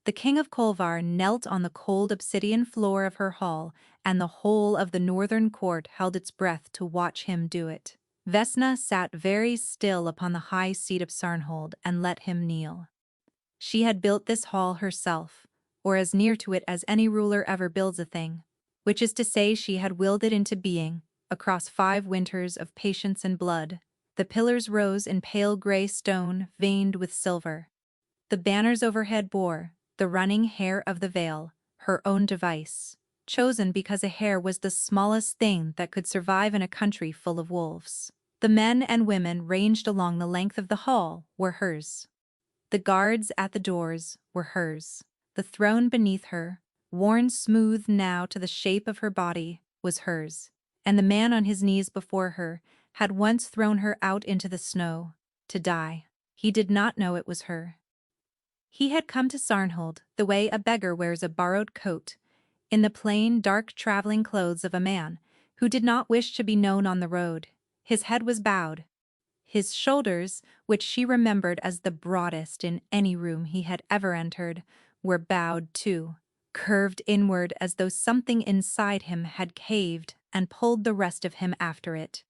The king of Kolvar knelt on the cold obsidian floor of her hall, and the whole of the northern court held its breath to watch him do it. Vesna sat very still upon the high seat of Sarnhold and let him kneel. She had built this hall herself, or as near to it as any ruler ever builds a thing, which is to say she had willed it into being, across 5 winters of patience and blood. The pillars rose in pale gray stone veined with silver. The banners overhead bore the running hair of the veil, her own device, chosen because a hair was the smallest thing that could survive in a country full of wolves. The men and women ranged along the length of the hall were hers. The guards at the doors were hers. The throne beneath her, worn smooth now to the shape of her body, was hers. And the man on his knees before her had once thrown her out into the snow, to die. He did not know it was her. He had come to Sarnhold the way a beggar wears a borrowed coat, in the plain, dark traveling clothes of a man who did not wish to be known on the road. His head was bowed. His shoulders, which she remembered as the broadest in any room he had ever entered, were bowed too, curved inward as though something inside him had caved and pulled the rest of him after it.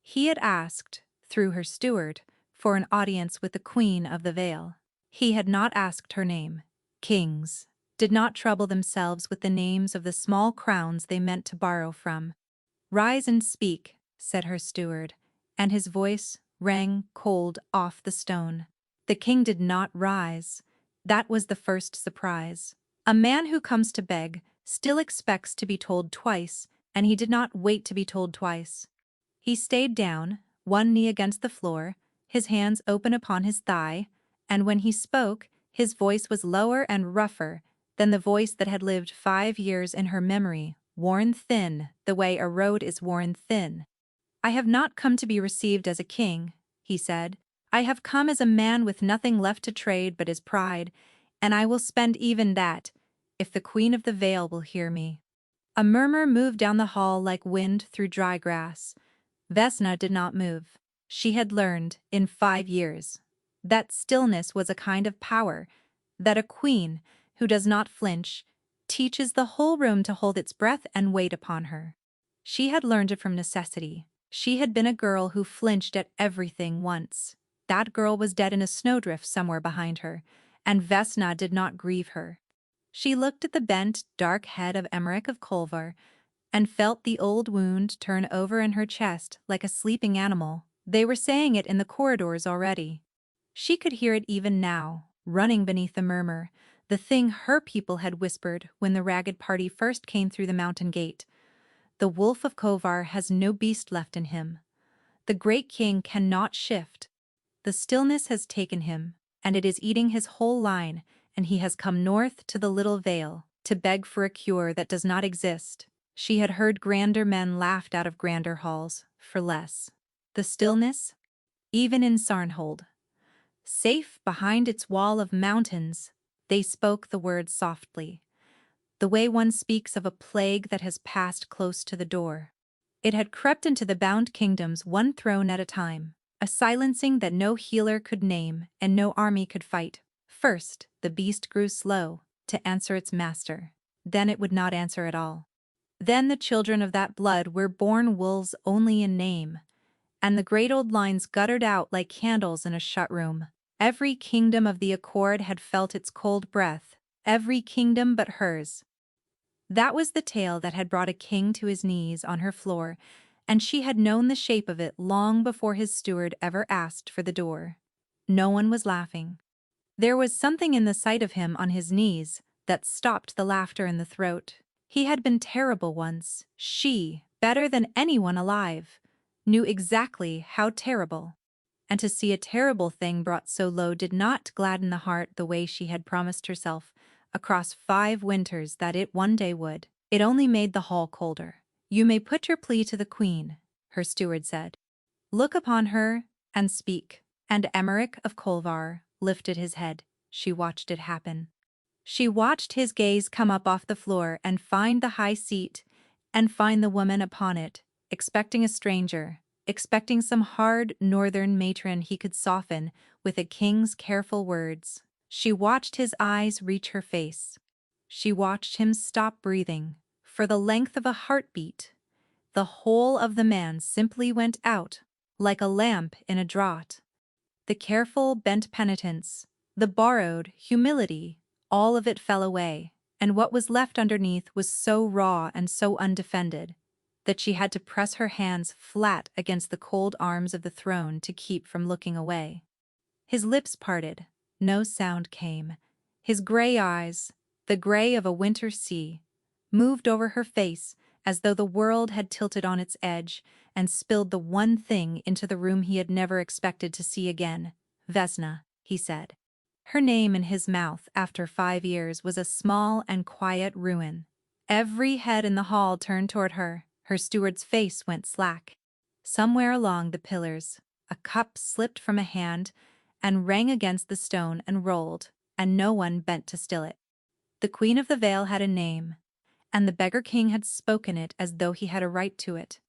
He had asked, through her steward, for an audience with the Queen of the Vale. He had not asked her name. Kings did not trouble themselves with the names of the small crowns they meant to borrow from. "Rise and speak," said her steward, and his voice rang cold off the stone. The king did not rise. That was the first surprise. A man who comes to beg still expects to be told twice, and he did not wait to be told twice. He stayed down, one knee against the floor, his hands open upon his thigh, and when he spoke, his voice was lower and rougher than the voice that had lived 5 years in her memory, worn thin the way a road is worn thin. "I have not come to be received as a king," he said. "I have come as a man with nothing left to trade but his pride, and I will spend even that, if the Queen of the Vale will hear me." A murmur moved down the hall like wind through dry grass. Vesna did not move. She had learned, in 5 years, that stillness was a kind of power, that a queen, who does not flinch, teaches the whole room to hold its breath and wait upon her. She had learned it from necessity. She had been a girl who flinched at everything once. That girl was dead in a snowdrift somewhere behind her, and Vesna did not grieve her. She looked at the bent, dark head of Emmerich of Kolvar, and felt the old wound turn over in her chest like a sleeping animal. They were saying it in the corridors already. She could hear it even now, running beneath the murmur, the thing her people had whispered when the ragged party first came through the mountain gate. The wolf of Kolvar has no beast left in him. The great king cannot shift. The stillness has taken him, and it is eating his whole line, and he has come north to the little vale, to beg for a cure that does not exist. She had heard grander men laughed out of grander halls, for less. The stillness? Even in Sarnhold. Safe behind its wall of mountains, they spoke the words softly, the way one speaks of a plague that has passed close to the door. It had crept into the bound kingdoms one throne at a time, a silencing that no healer could name and no army could fight. First, the beast grew slow to answer its master. Then it would not answer at all. Then the children of that blood were born wolves only in name, and the great old lines guttered out like candles in a shut room. Every kingdom of the accord had felt its cold breath, every kingdom but hers. That was the tale that had brought a king to his knees on her floor, and she had known the shape of it long before his steward ever asked for the door. No one was laughing. There was something in the sight of him on his knees that stopped the laughter in the throat. He had been terrible once. She, better than anyone alive, knew exactly how terrible. And to see a terrible thing brought so low did not gladden the heart the way she had promised herself, across 5 winters, that it one day would. It only made the hall colder. "You may put your plea to the queen," her steward said. "Look upon her and speak." And Emmerich of Kolvar lifted his head. She watched it happen. She watched his gaze come up off the floor and find the high seat, and find the woman upon it, expecting a stranger, expecting some hard northern matron he could soften with a king's careful words. She watched his eyes reach her face. She watched him stop breathing. For the length of a heartbeat, the whole of the man simply went out, like a lamp in a draught. The careful, bent penitence, the borrowed humility, all of it fell away, and what was left underneath was so raw and so undefended that she had to press her hands flat against the cold arms of the throne to keep from looking away. His lips parted. No sound came. His gray eyes, the gray of a winter sea, moved over her face as though the world had tilted on its edge and spilled the one thing into the room he had never expected to see again. Vesna, he said. Her name in his mouth after 5 years was a small and quiet ruin. Every head in the hall turned toward her. Her steward's face went slack. Somewhere along the pillars, a cup slipped from a hand and rang against the stone and rolled, and no one bent to still it. The Queen of the Vale had a name, and the beggar king had spoken it as though he had a right to it,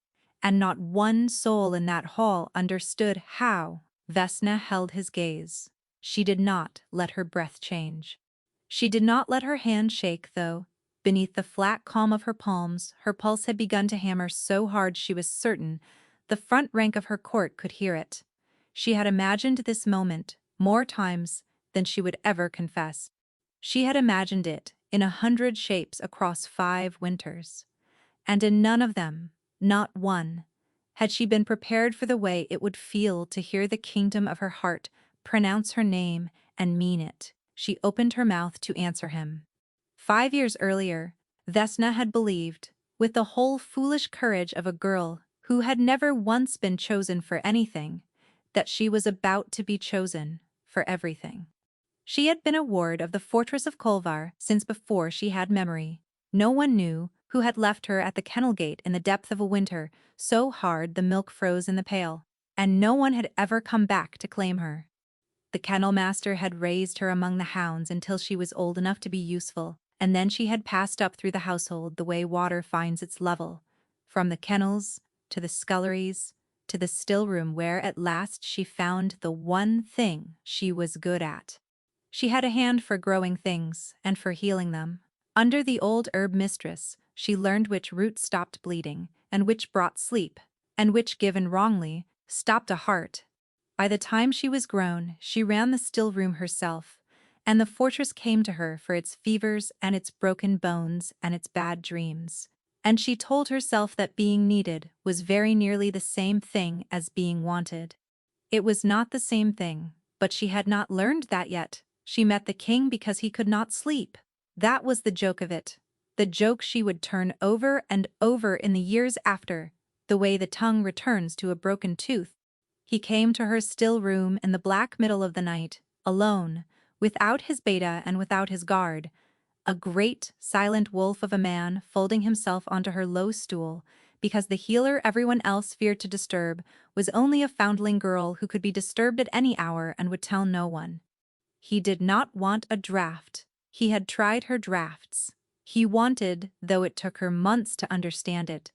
and not one soul in that hall understood how. Vesna held his gaze. She did not let her breath change. She did not let her hand shake, though. Beneath the flat calm of her palms, her pulse had begun to hammer so hard she was certain the front rank of her court could hear it. She had imagined this moment more times than she would ever confess. She had imagined it in 100 shapes across 5 winters, and in none of them, not one, had she been prepared for the way it would feel to hear the kingdom of her heart pronounce her name and mean it. She opened her mouth to answer him. 5 years earlier, Vesna had believed, with the whole foolish courage of a girl who had never once been chosen for anything, that she was about to be chosen for everything. She had been a ward of the fortress of Kolvar since before she had memory. No one knew who had left her at the kennel gate in the depth of a winter so hard the milk froze in the pail, and no one had ever come back to claim her. The kennel master had raised her among the hounds until she was old enough to be useful, and then she had passed up through the household the way water finds its level, from the kennels to the sculleries to the still room where at last she found the one thing she was good at. She had a hand for growing things and for healing them. Under the old herb mistress, she learned which root stopped bleeding, and which brought sleep, and which, given wrongly, stopped a heart. By the time she was grown, she ran the still room herself, and the fortress came to her for its fevers and its broken bones and its bad dreams. And she told herself that being needed was very nearly the same thing as being wanted. It was not the same thing, but she had not learned that yet. She met the king because he could not sleep. That was the joke of it. The joke she would turn over and over in the years after, the way the tongue returns to a broken tooth. He came to her still room in the black middle of the night, alone, without his beta and without his guard, a great, silent wolf of a man folding himself onto her low stool, because the healer everyone else feared to disturb was only a foundling girl who could be disturbed at any hour and would tell no one. He did not want a draft. He had tried her drafts. He wanted, though it took her months to understand it,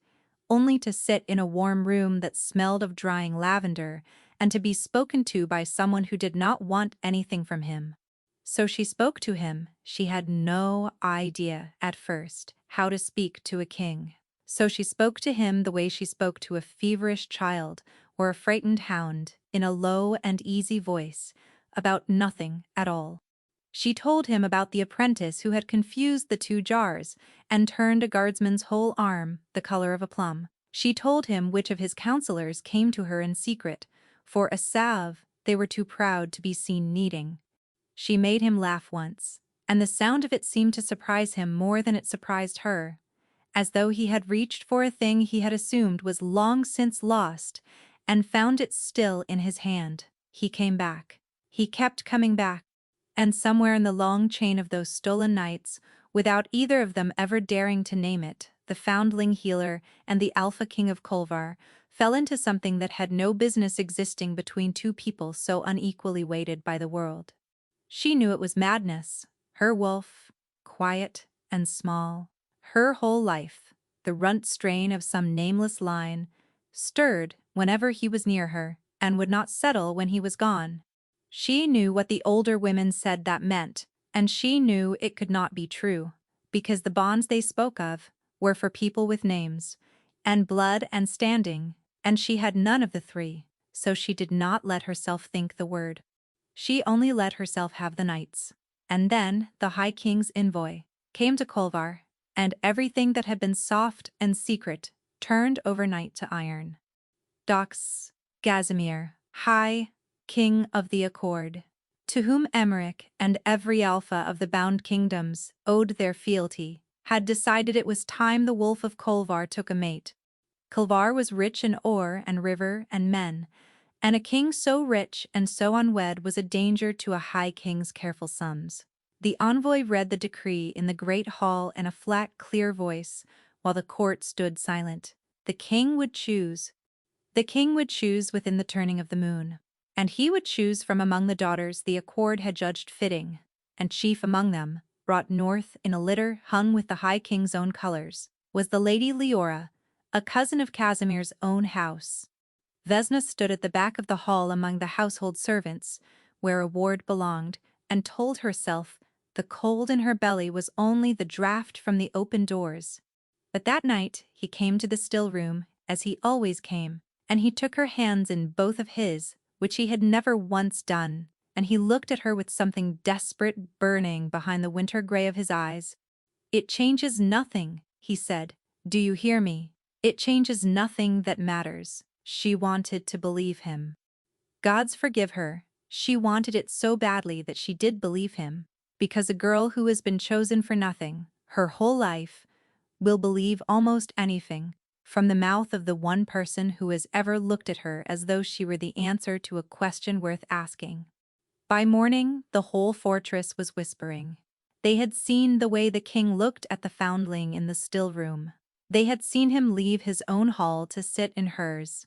only to sit in a warm room that smelled of drying lavender and to be spoken to by someone who did not want anything from him. So she spoke to him. She had no idea, at first, how to speak to a king. So she spoke to him the way she spoke to a feverish child or a frightened hound, in a low and easy voice, about nothing at all. She told him about the apprentice who had confused the 2 jars and turned a guardsman's whole arm the color of a plum. She told him which of his counselors came to her in secret, for a salve they were too proud to be seen needing. She made him laugh once, and the sound of it seemed to surprise him more than it surprised her, as though he had reached for a thing he had assumed was long since lost and found it still in his hand. He came back. He kept coming back, and somewhere in the long chain of those stolen nights, without either of them ever daring to name it, the foundling healer and the alpha king of Kolvar fell into something that had no business existing between 2 people so unequally weighted by the world. She knew it was madness. Her wolf, quiet and small, her whole life, the runt strain of some nameless line, stirred whenever he was near her and would not settle when he was gone. She knew what the older women said that meant, and she knew it could not be true, because the bonds they spoke of were for people with names, and blood and standing, and she had none of the three, so she did not let herself think the word. She only let herself have the nights. And then the High King's envoy came to Kolvar, and everything that had been soft and secret turned overnight to iron. Dox, Gazimir, High King of the Accord, to whom Emmerich and every alpha of the bound kingdoms owed their fealty, had decided it was time the Wolf of Kolvar took a mate. Kolvar was rich in ore and river and men, and a king so rich and so unwed was a danger to a high king's careful sums. The envoy read the decree in the great hall in a flat, clear voice, while the court stood silent. The king would choose. The king would choose within the turning of the moon, and he would choose from among the daughters the accord had judged fitting, and chief among them, brought north in a litter hung with the high king's own colors, was the lady Leora, a cousin of Casimir's own house. Vesna stood at the back of the hall among the household servants, where a ward belonged, and told herself the cold in her belly was only the draught from the open doors. But that night he came to the still room, as he always came, and he took her hands in both of his, which he had never once done, and he looked at her with something desperate burning behind the winter gray of his eyes. "It changes nothing," he said. "Do you hear me? It changes nothing that matters." She wanted to believe him. Gods forgive her, she wanted it so badly that she did believe him, because a girl who has been chosen for nothing, her whole life, will believe almost anything, from the mouth of the one person who has ever looked at her as though she were the answer to a question worth asking. By morning, the whole fortress was whispering. They had seen the way the king looked at the foundling in the still room. They had seen him leave his own hall to sit in hers.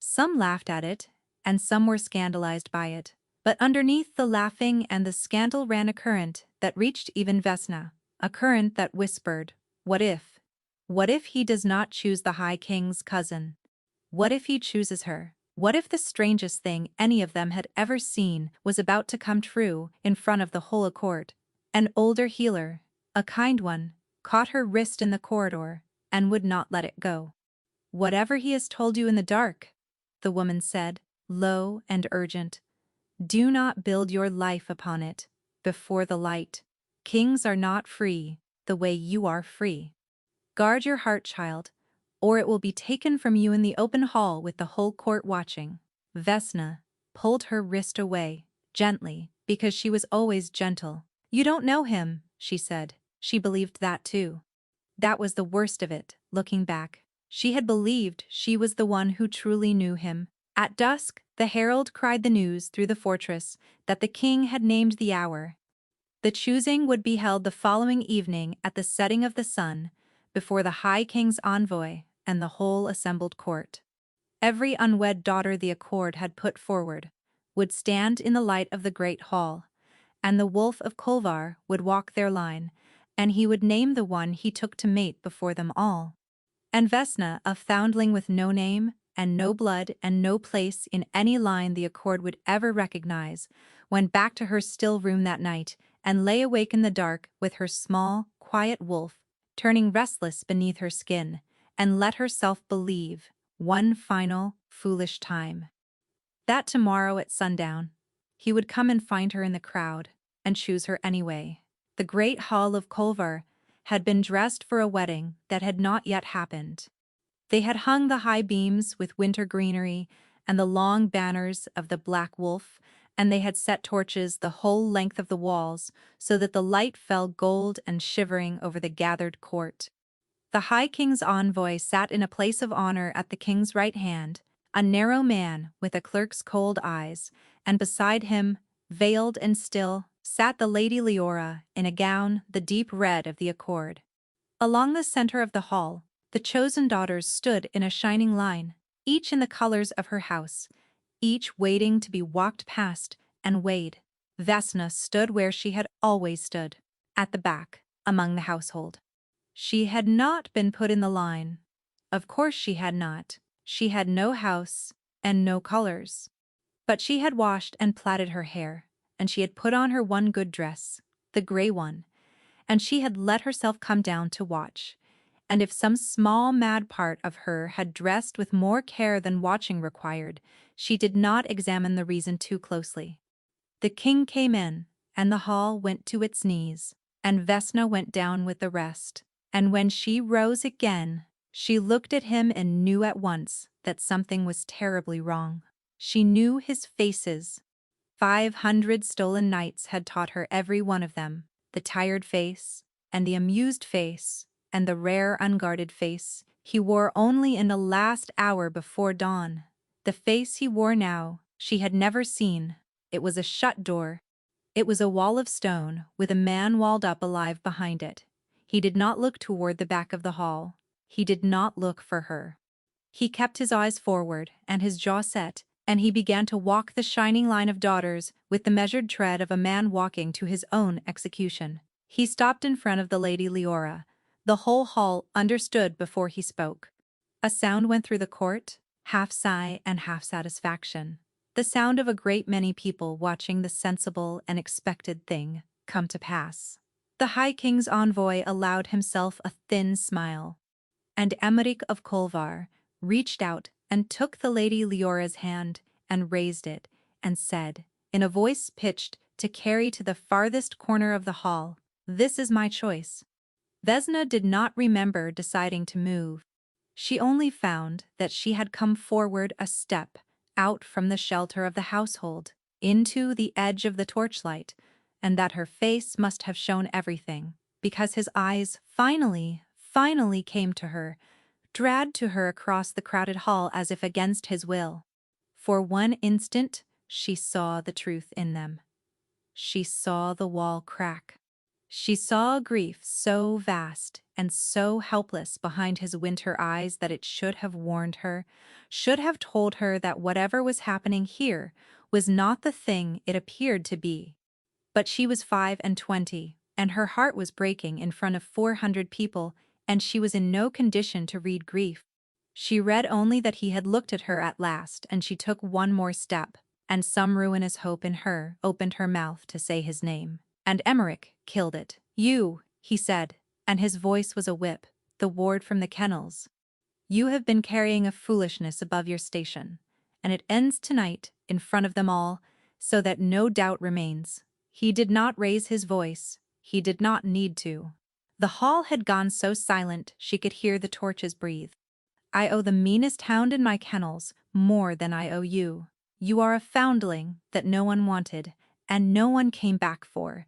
Some laughed at it, and some were scandalized by it. But underneath the laughing and the scandal ran a current that reached even Vesna, a current that whispered, "What if? What if he does not choose the High King's cousin? What if he chooses her? What if the strangest thing any of them had ever seen was about to come true in front of the whole court? An older healer, a kind one, caught her wrist in the corridor and would not let it go. Whatever he has told you in the dark," the woman said, low and urgent, "do not build your life upon it, before the light. Kings are not free, the way you are free. Guard your heart, child, or it will be taken from you in the open hall with the whole court watching." Vesna pulled her wrist away, gently, because she was always gentle. "You don't know him," she said. She believed that too. That was the worst of it, looking back. She had believed she was the one who truly knew him. At dusk, the herald cried the news through the fortress that the king had named the hour. The choosing would be held the following evening at the setting of the sun, before the High King's envoy and the whole assembled court. Every unwed daughter the accord had put forward would stand in the light of the great hall, and the Wolf of Kolvar would walk their line, and he would name the one he took to mate before them all. And Vesna, a foundling with no name and no blood and no place in any line the accord would ever recognize, went back to her still room that night and lay awake in the dark with her small, quiet wolf, turning restless beneath her skin, and let herself believe, one final, foolish time, that tomorrow at sundown, he would come and find her in the crowd, and choose her anyway. The great hall of Kolvar had been dressed for a wedding that had not yet happened. They had hung the high beams with winter greenery and the long banners of the Black Wolf, and they had set torches the whole length of the walls so that the light fell gold and shivering over the gathered court. The High King's envoy sat in a place of honor at the king's right hand, a narrow man with a clerk's cold eyes, and beside him, veiled and still, sat the Lady Leora in a gown the deep red of the accord. Along the center of the hall, the chosen daughters stood in a shining line, each in the colors of her house, each waiting to be walked past and weighed. Vesna stood where she had always stood, at the back, among the household. She had not been put in the line. Of course she had not. She had no house and no colors. But she had washed and plaited her hair, and she had put on her one good dress, the gray one, and she had let herself come down to watch. And if some small mad part of her had dressed with more care than watching required, she did not examine the reason too closely. The king came in, and the hall went to its knees, and Vesna went down with the rest. And when she rose again, she looked at him and knew at once that something was terribly wrong. She knew his faces. 500 stolen nights had taught her every one of them, the tired face, and the amused face, and the rare unguarded face he wore only in the last hour before dawn. The face he wore now, she had never seen. It was a shut door. It was a wall of stone, with a man walled up alive behind it. He did not look toward the back of the hall. He did not look for her. He kept his eyes forward and his jaw set, and he began to walk the shining line of daughters with the measured tread of a man walking to his own execution. He stopped in front of the Lady Leora. The whole hall understood before he spoke. A sound went through the court, half sigh and half satisfaction. The sound of a great many people watching the sensible and expected thing come to pass. The High King's envoy allowed himself a thin smile, and Emmerich of Kolvar reached out and took the Lady Leora's hand and raised it, and said, in a voice pitched to carry to the farthest corner of the hall, "This is my choice." Vesna did not remember deciding to move. She only found that she had come forward a step, out from the shelter of the household, into the edge of the torchlight, and that her face must have shown everything, because his eyes finally came to her, dragged to her across the crowded hall as if against his will. For one instant, she saw the truth in them. She saw the wall crack. She saw a grief so vast and so helpless behind his winter eyes that it should have warned her, should have told her that whatever was happening here was not the thing it appeared to be. But she was 25, and her heart was breaking in front of 400 people, and she was in no condition to read grief. She read only that he had looked at her at last, and she took one more step, and some ruinous hope in her opened her mouth to say his name. And Emmerich killed it. "You," he said, and his voice was a whip, the ward from the kennels. "You have been carrying a foolishness above your station, and it ends tonight in front of them all, so that no doubt remains." He did not raise his voice. He did not need to. The hall had gone so silent she could hear the torches breathe. "I owe the meanest hound in my kennels more than I owe you. You are a foundling that no one wanted, and no one came back for.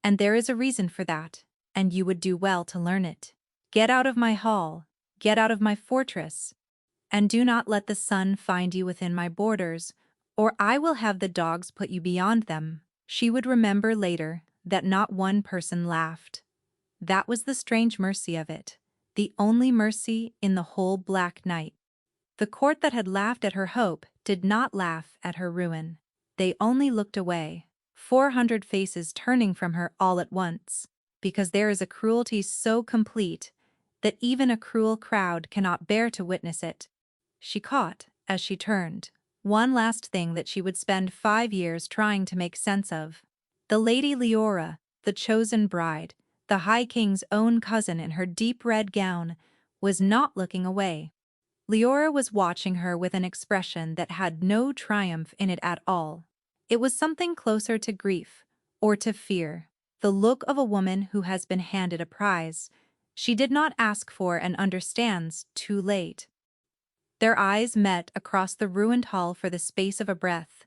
And there is a reason for that, and you would do well to learn it. Get out of my hall, get out of my fortress, and do not let the sun find you within my borders, or I will have the dogs put you beyond them." She would remember later that not one person laughed. That was the strange mercy of it, the only mercy in the whole black night. The court that had laughed at her hope did not laugh at her ruin. They only looked away, 400 faces turning from her all at once, because there is a cruelty so complete that even a cruel crowd cannot bear to witness it. She caught, as she turned, one last thing that she would spend 5 years trying to make sense of. The Lady Leora, the chosen bride, the High King's own cousin in her deep red gown, was not looking away. Leora was watching her with an expression that had no triumph in it at all. It was something closer to grief, or to fear, the look of a woman who has been handed a prize she did not ask for and understands too late. Their eyes met across the ruined hall for the space of a breath.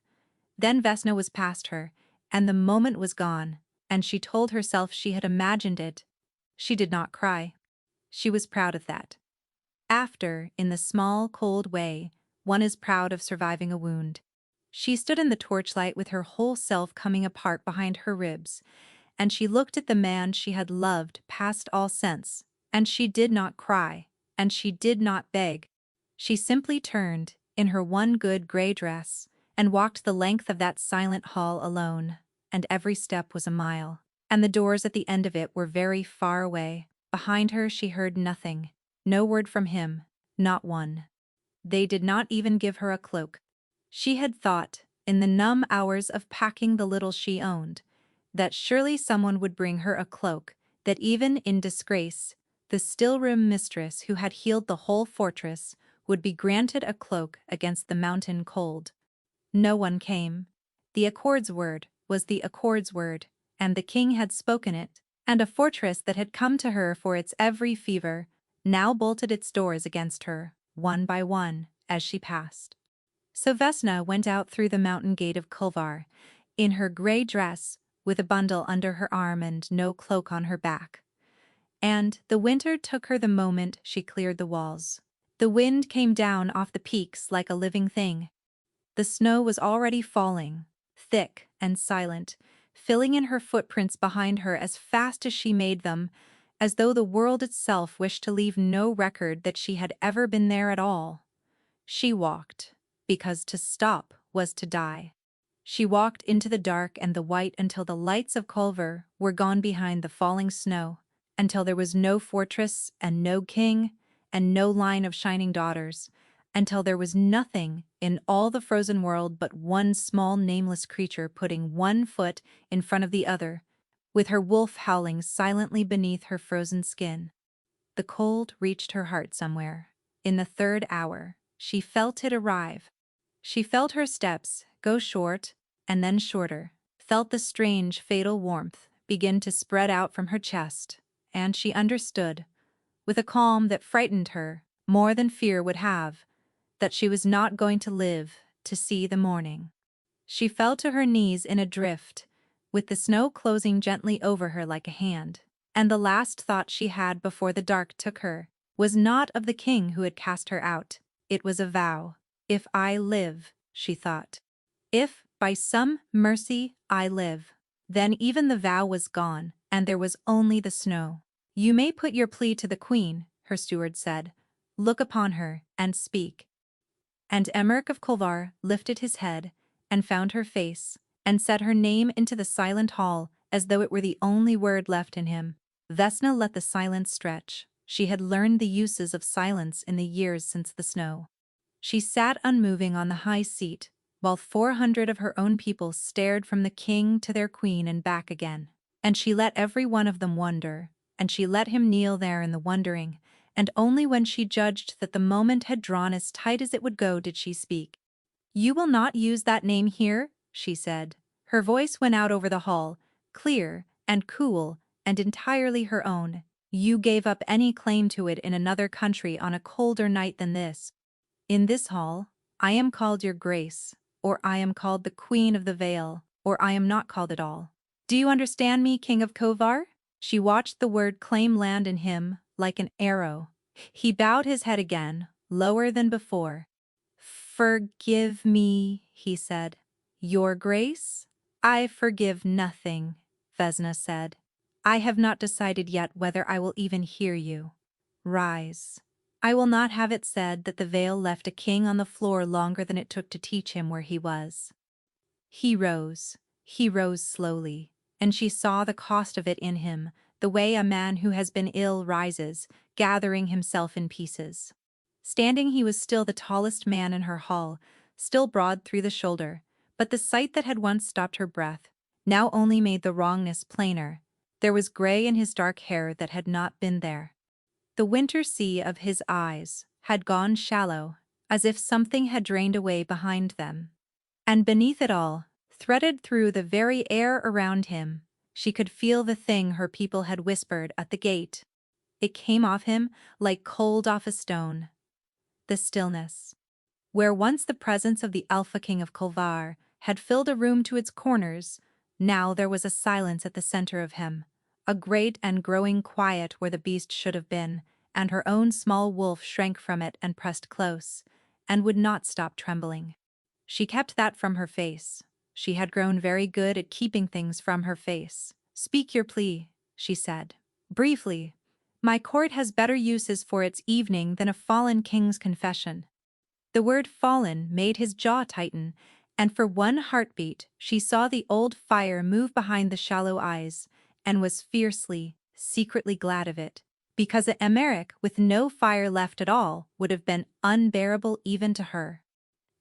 Then Vesna was past her, and the moment was gone, and she told herself she had imagined it. She did not cry. She was proud of that. After, in the small, cold way, one is proud of surviving a wound. She stood in the torchlight with her whole self coming apart behind her ribs, and she looked at the man she had loved past all sense, and she did not cry, and she did not beg. She simply turned, in her one good gray dress, and walked the length of that silent hall alone, and every step was a mile, and the doors at the end of it were very far away. Behind her she heard nothing, no word from him, not one. They did not even give her a cloak. She had thought in the numb hours of packing the little she owned, that surely someone would bring her a cloak, that even in disgrace, the still-room mistress who had healed the whole fortress would be granted a cloak against the mountain cold. No one came. The Accord's word was the Accord's word, and the king had spoken it, and a fortress that had come to her for its every fever now bolted its doors against her, one by one, as she passed. So Vesna went out through the mountain gate of Kulvar, in her grey dress, with a bundle under her arm and no cloak on her back. And the winter took her the moment she cleared the walls. The wind came down off the peaks like a living thing. The snow was already falling, thick and silent, filling in her footprints behind her as fast as she made them, as though the world itself wished to leave no record that she had ever been there at all. She walked, because to stop was to die. She walked into the dark and the white until the lights of Culver were gone behind the falling snow, until there was no fortress and no king and no line of shining daughters, until there was nothing in all the frozen world but one small nameless creature putting one foot in front of the other, with her wolf howling silently beneath her frozen skin. The cold reached her heart somewhere. In the third hour, she felt it arrive. She felt her steps go short and then shorter, felt the strange, fatal warmth begin to spread out from her chest, and she understood, with a calm that frightened her more than fear would have, that she was not going to live to see the morning. She fell to her knees in a drift, with the snow closing gently over her like a hand, and the last thought she had before the dark took her was not of the king who had cast her out. It was a vow. If I live, she thought. If, by some mercy, I live. Then even the vow was gone, and there was only the snow. You may put your plea to the queen, her steward said. Look upon her, and speak. And Emmerich of Kulvar lifted his head, and found her face, and said her name into the silent hall as though it were the only word left in him. Vesna let the silence stretch. She had learned the uses of silence in the years since the snow. She sat unmoving on the high seat, while 400 of her own people stared from the king to their queen and back again. And she let every one of them wonder, and she let him kneel there in the wondering, and only when she judged that the moment had drawn as tight as it would go did she speak. You will not use that name here, she said. Her voice went out over the hall, clear and cool and entirely her own. You gave up any claim to it in another country on a colder night than this. In this hall, I am called your grace, or I am called the Queen of the Vale, or I am not called at all. Do you understand me, King of Kovar? She watched the word claim land in him like an arrow. He bowed his head again, lower than before. Forgive me, he said. Your grace? I forgive nothing, Vesna said. I have not decided yet whether I will even hear you. Rise. I will not have it said that the veil left a king on the floor longer than it took to teach him where he was. He rose slowly, and she saw the cost of it in him, the way a man who has been ill rises, gathering himself in pieces. Standing, he was still the tallest man in her hall, still broad through the shoulder, but the sight that had once stopped her breath now only made the wrongness plainer. There was gray in his dark hair that had not been there. The winter sea of his eyes had gone shallow, as if something had drained away behind them. And beneath it all, threaded through the very air around him, she could feel the thing her people had whispered at the gate. It came off him like cold off a stone. The stillness. Where once the presence of the Alpha King of Kulvar had filled a room to its corners, now there was a silence at the center of him, a great and growing quiet where the beast should have been, and her own small wolf shrank from it and pressed close, and would not stop trembling. She kept that from her face. She had grown very good at keeping things from her face. Speak your plea, she said. Briefly. My court has better uses for its evening than a fallen king's confession. The word fallen made his jaw tighten, and for one heartbeat she saw the old fire move behind the shallow eyes, and was fiercely, secretly glad of it, because an Emmerich with no fire left at all would have been unbearable even to her.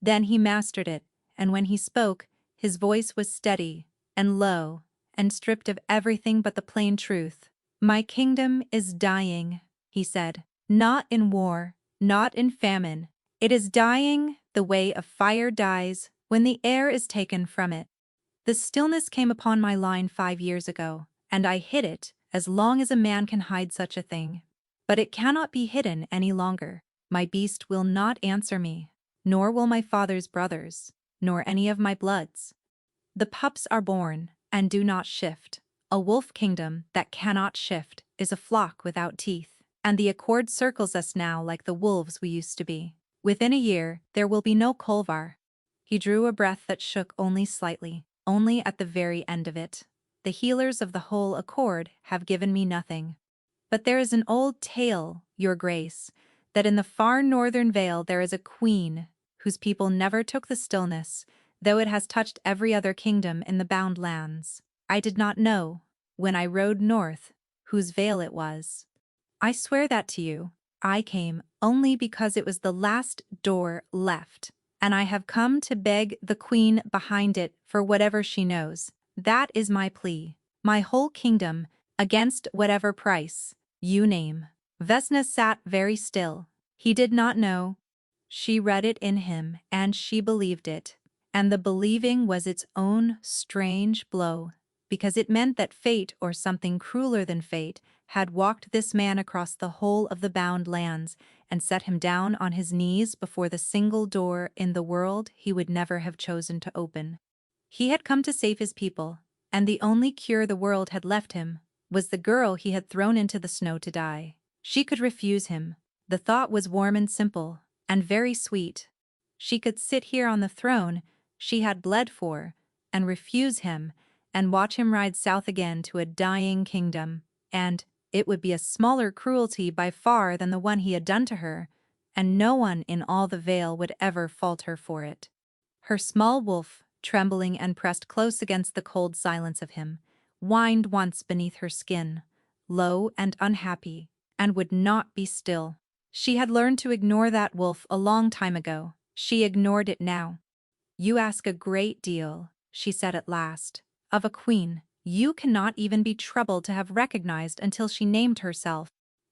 Then he mastered it, and when he spoke, his voice was steady and low and stripped of everything but the plain truth. "My kingdom is dying," he said. "Not in war, not in famine. It is dying the way a fire dies when the air is taken from it. The stillness came upon my line 5 years ago, and I hid it as long as a man can hide such a thing. But it cannot be hidden any longer. My beast will not answer me, nor will my father's brothers, nor any of my bloods. The pups are born and do not shift. A wolf kingdom that cannot shift is a flock without teeth, and the accord circles us now like the wolves we used to be. Within a year, there will be no Kolvar." He drew a breath that shook only slightly, only at the very end of it. "The healers of the whole accord have given me nothing. But there is an old tale, Your Grace, that in the far northern vale there is a queen whose people never took the stillness, though it has touched every other kingdom in the bound lands. I did not know, when I rode north, whose vale it was. I swear that to you. I came only because it was the last door left, and I have come to beg the queen behind it for whatever she knows. That is my plea. My whole kingdom, against whatever price you name." Vesna sat very still. He did not know. She read it in him, and she believed it. And the believing was its own strange blow, because it meant that fate, or something crueler than fate, had walked this man across the whole of the bound lands and set him down on his knees before the single door in the world he would never have chosen to open. He had come to save his people, and the only cure the world had left him was the girl he had thrown into the snow to die. She could refuse him. The thought was warm and simple, and very sweet. She could sit here on the throne she had bled for, and refuse him, and watch him ride south again to a dying kingdom, and it would be a smaller cruelty by far than the one he had done to her, and no one in all the vale would ever fault her for it. Her small wolf, trembling and pressed close against the cold silence of him, whined once beneath her skin, low and unhappy, and would not be still. She had learned to ignore that wolf a long time ago. She ignored it now. "You ask a great deal," she said at last, "of a queen you cannot even be troubled to have recognized until she named herself.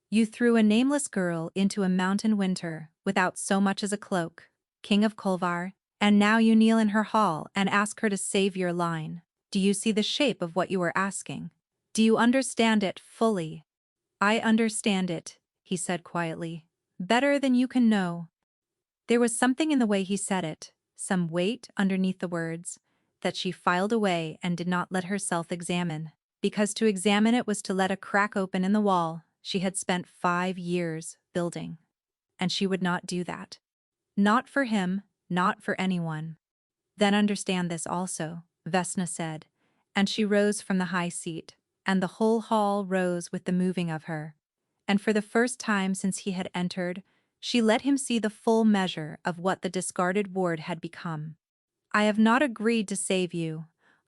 You threw a nameless girl into a mountain winter without so much as a cloak, King of Kolvar, and now you kneel in her hall and ask her to save your line. Do you see the shape of what you are asking? Do you understand it fully?" "I understand it," he said quietly, "better than you can know." There was something in the way he said it, some weight underneath the words, that she filed away and did not let herself examine, because to examine it was to let a crack open in the wall she had spent 5 years building. And she would not do that. Not for him, not for anyone. "Then understand this also," Vesna said, and she rose from the high seat, and the whole hall rose with the moving of her. And for the first time since he had entered, she let him see the full measure of what the discarded ward had become. "I have not agreed to save you.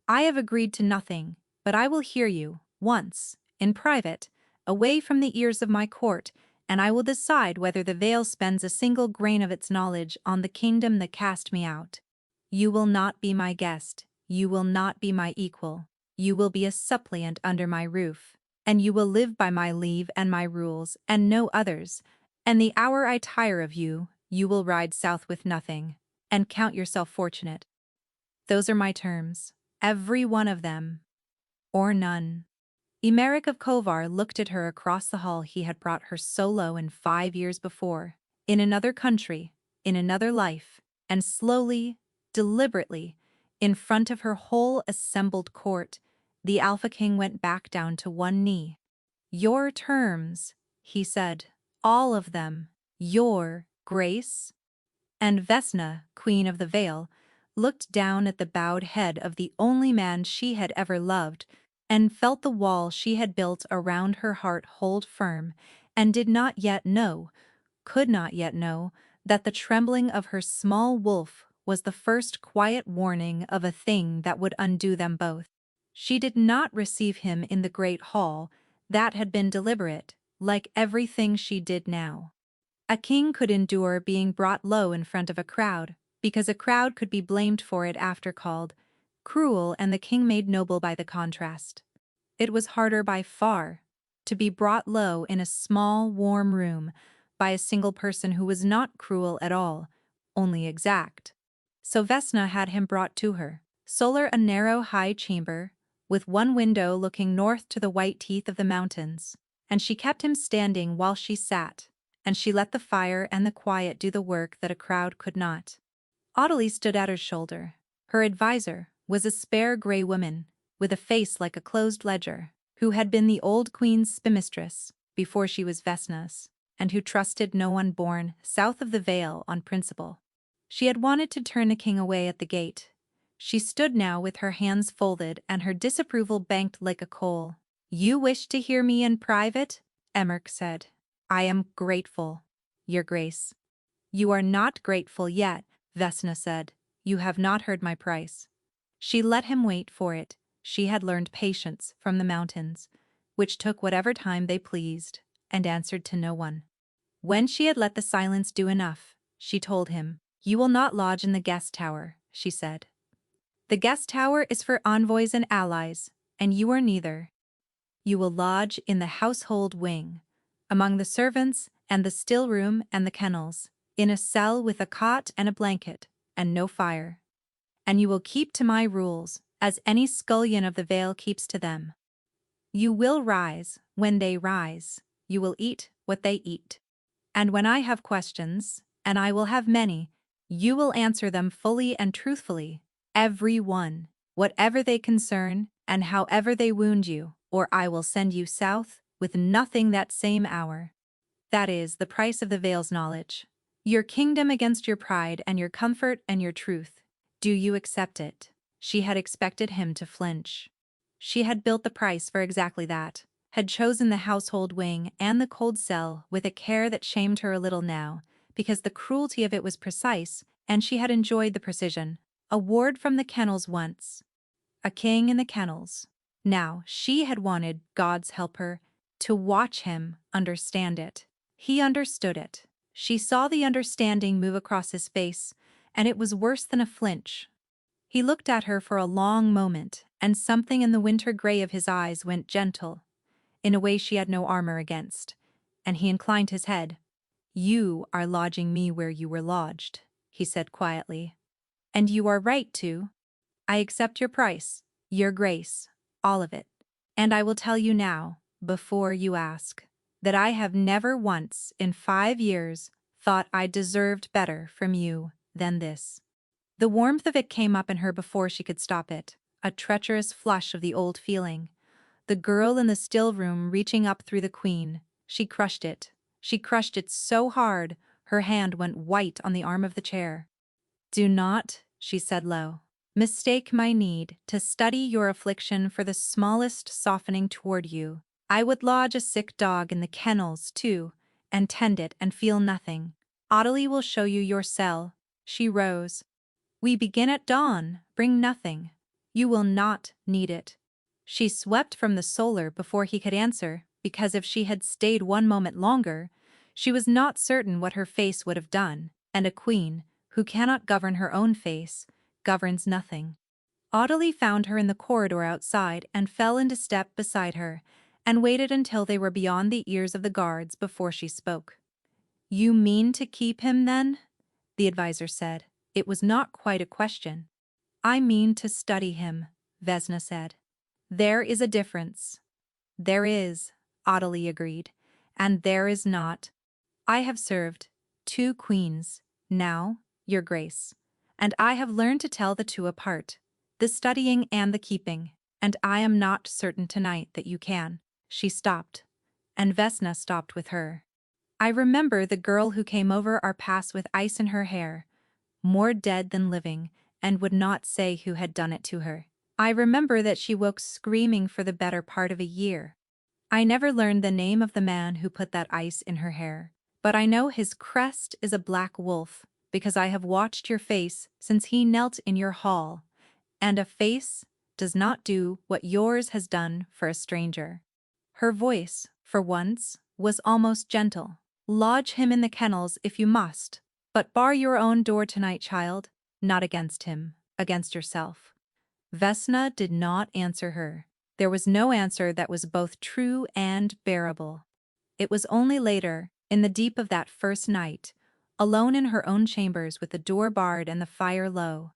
I have agreed to nothing, but I will hear you, once, in private, away from the ears of my court, and I will decide whether the veil spends a single grain of its knowledge on the kingdom that cast me out. You will not be my guest, you will not be my equal, you will be a suppliant under my roof, and you will live by my leave and my rules, and no others, and the hour I tire of you, you will ride south with nothing, and count yourself fortunate. Those are my terms, every one of them, or none." Emeric of Kovar looked at her across the hall he had brought her so low in 5 years before, in another country, in another life, and slowly, deliberately, in front of her whole assembled court, the Alpha King went back down to one knee. "Your terms," he said, "all of them, Your Grace?" And Vesna, Queen of the Vale, looked down at the bowed head of the only man she had ever loved, and felt the wall she had built around her heart hold firm, and did not yet know, could not yet know, that the trembling of her small wolf was the first quiet warning of a thing that would undo them both. She did not receive him in the great hall. That had been deliberate, like everything she did now. A king could endure being brought low in front of a crowd, because a crowd could be blamed for it after called cruel and the king made noble by the contrast. It was harder by far to be brought low in a small, warm room by a single person who was not cruel at all, only exact. So Vesna had him brought to her. Solar a narrow, high chamber, with one window looking north to the white teeth of the mountains, and she kept him standing while she sat, and she let the fire and the quiet do the work that a crowd could not. Audley stood at her shoulder. Her adviser was a spare gray woman, with a face like a closed ledger, who had been the old queen's spinmistress before she was Vesna's, and who trusted no one born south of the Vale on principle. She had wanted to turn the king away at the gate. She stood now with her hands folded and her disapproval banked like a coal. "You wish to hear me in private?" Emmerich said. "I am grateful, your grace." "You are not grateful yet," Vesna said. "You have not heard my price." She let him wait for it. She had learned patience from the mountains, which took whatever time they pleased, and answered to no one. When she had let the silence do enough, she told him, "You will not lodge in the guest tower," she said. "The guest tower is for envoys and allies, and you are neither. You will lodge in the household wing, among the servants and the still room and the kennels, in a cell with a cot and a blanket, and no fire. And you will keep to my rules, as any scullion of the Vale keeps to them. You will rise when they rise, you will eat what they eat. And when I have questions, and I will have many, you will answer them fully and truthfully, every one, whatever they concern, and however they wound you, or I will send you south with nothing that same hour. That is the price of the Vale's knowledge. Your kingdom against your pride and your comfort and your truth. Do you accept it?" She had expected him to flinch. She had built the price for exactly that, had chosen the household wing and the cold cell with a care that shamed her a little now, because the cruelty of it was precise, and she had enjoyed the precision. A ward from the kennels once. A king in the kennels. Now she had wanted, God's help her, to watch him understand it. He understood it. She saw the understanding move across his face, and it was worse than a flinch. He looked at her for a long moment, and something in the winter gray of his eyes went gentle, in a way she had no armor against, and he inclined his head. "You are lodging me where you were lodged," he said quietly. "And you are right to. I accept your price, your grace, all of it. And I will tell you now, before you ask, that I have never once in 5 years thought I deserved better from you than this." The warmth of it came up in her before she could stop it, a treacherous flush of the old feeling. The girl in the still room reaching up through the queen. She crushed it. She crushed it so hard, her hand went white on the arm of the chair. "Do not," she said low, "mistake my need to study your affliction for the smallest softening toward you. I would lodge a sick dog in the kennels, too, and tend it and feel nothing. Audley will show you your cell." She rose. "We begin at dawn, bring nothing. You will not need it." She swept from the Solar before he could answer, because if she had stayed one moment longer, she was not certain what her face would have done, and a queen, who cannot govern her own face, governs nothing. Audley found her in the corridor outside and fell into step beside her, and waited until they were beyond the ears of the guards before she spoke. "You mean to keep him, then?" the adviser said. It was not quite a question. "I mean to study him," Vesna said. "There is a difference." "There is," Audley agreed, "and there is not. I have served 2 queens, now, your grace, and I have learned to tell the two apart, the studying and the keeping, and I am not certain tonight that you can." She stopped, and Vesna stopped with her. "I remember the girl who came over our pass with ice in her hair, more dead than living, and would not say who had done it to her. I remember that she woke screaming for the better part of a year. I never learned the name of the man who put that ice in her hair, but I know his crest is a black wolf, because I have watched your face since he knelt in your hall, and a face does not do what yours has done for a stranger." Her voice, for once, was almost gentle. "Lodge him in the kennels if you must, but bar your own door tonight, child. not against him, against yourself. Vesna did not answer her. There was no answer that was both true and bearable. It was only later, in the deep of that first night, alone in her own chambers with the door barred and the fire low,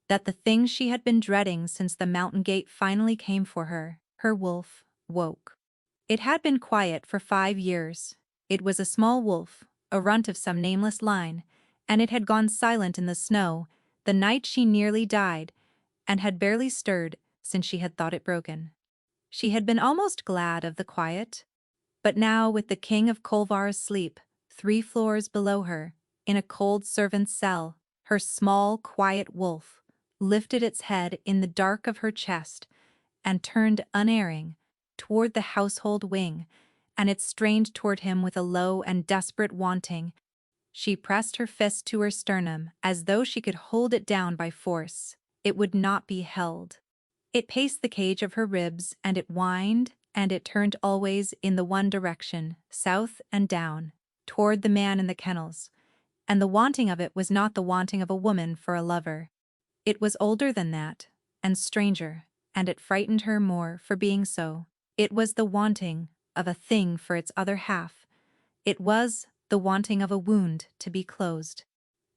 that the thing she had been dreading since the mountain gate finally came for her, her wolf, woke. It had been quiet for 5 years. It was a small wolf, a runt of some nameless line, and it had gone silent in the snow the night she nearly died, and had barely stirred since she had thought it broken. She had been almost glad of the quiet, but now with the king of Kolvar asleep, 3 floors below her, in a cold servant's cell, her small, quiet wolf lifted its head in the dark of her chest and turned unerring toward the household wing, and it strained toward him with a low and desperate wanting. She pressed her fist to her sternum as though she could hold it down by force. It would not be held. It paced the cage of her ribs, and it whined, and it turned always in the one direction, south and down, toward the man in the kennels. And the wanting of it was not the wanting of a woman for a lover. It was older than that, and stranger, and it frightened her more for being so. It was the wanting of a thing for its other half. It was the wanting of a wound to be closed.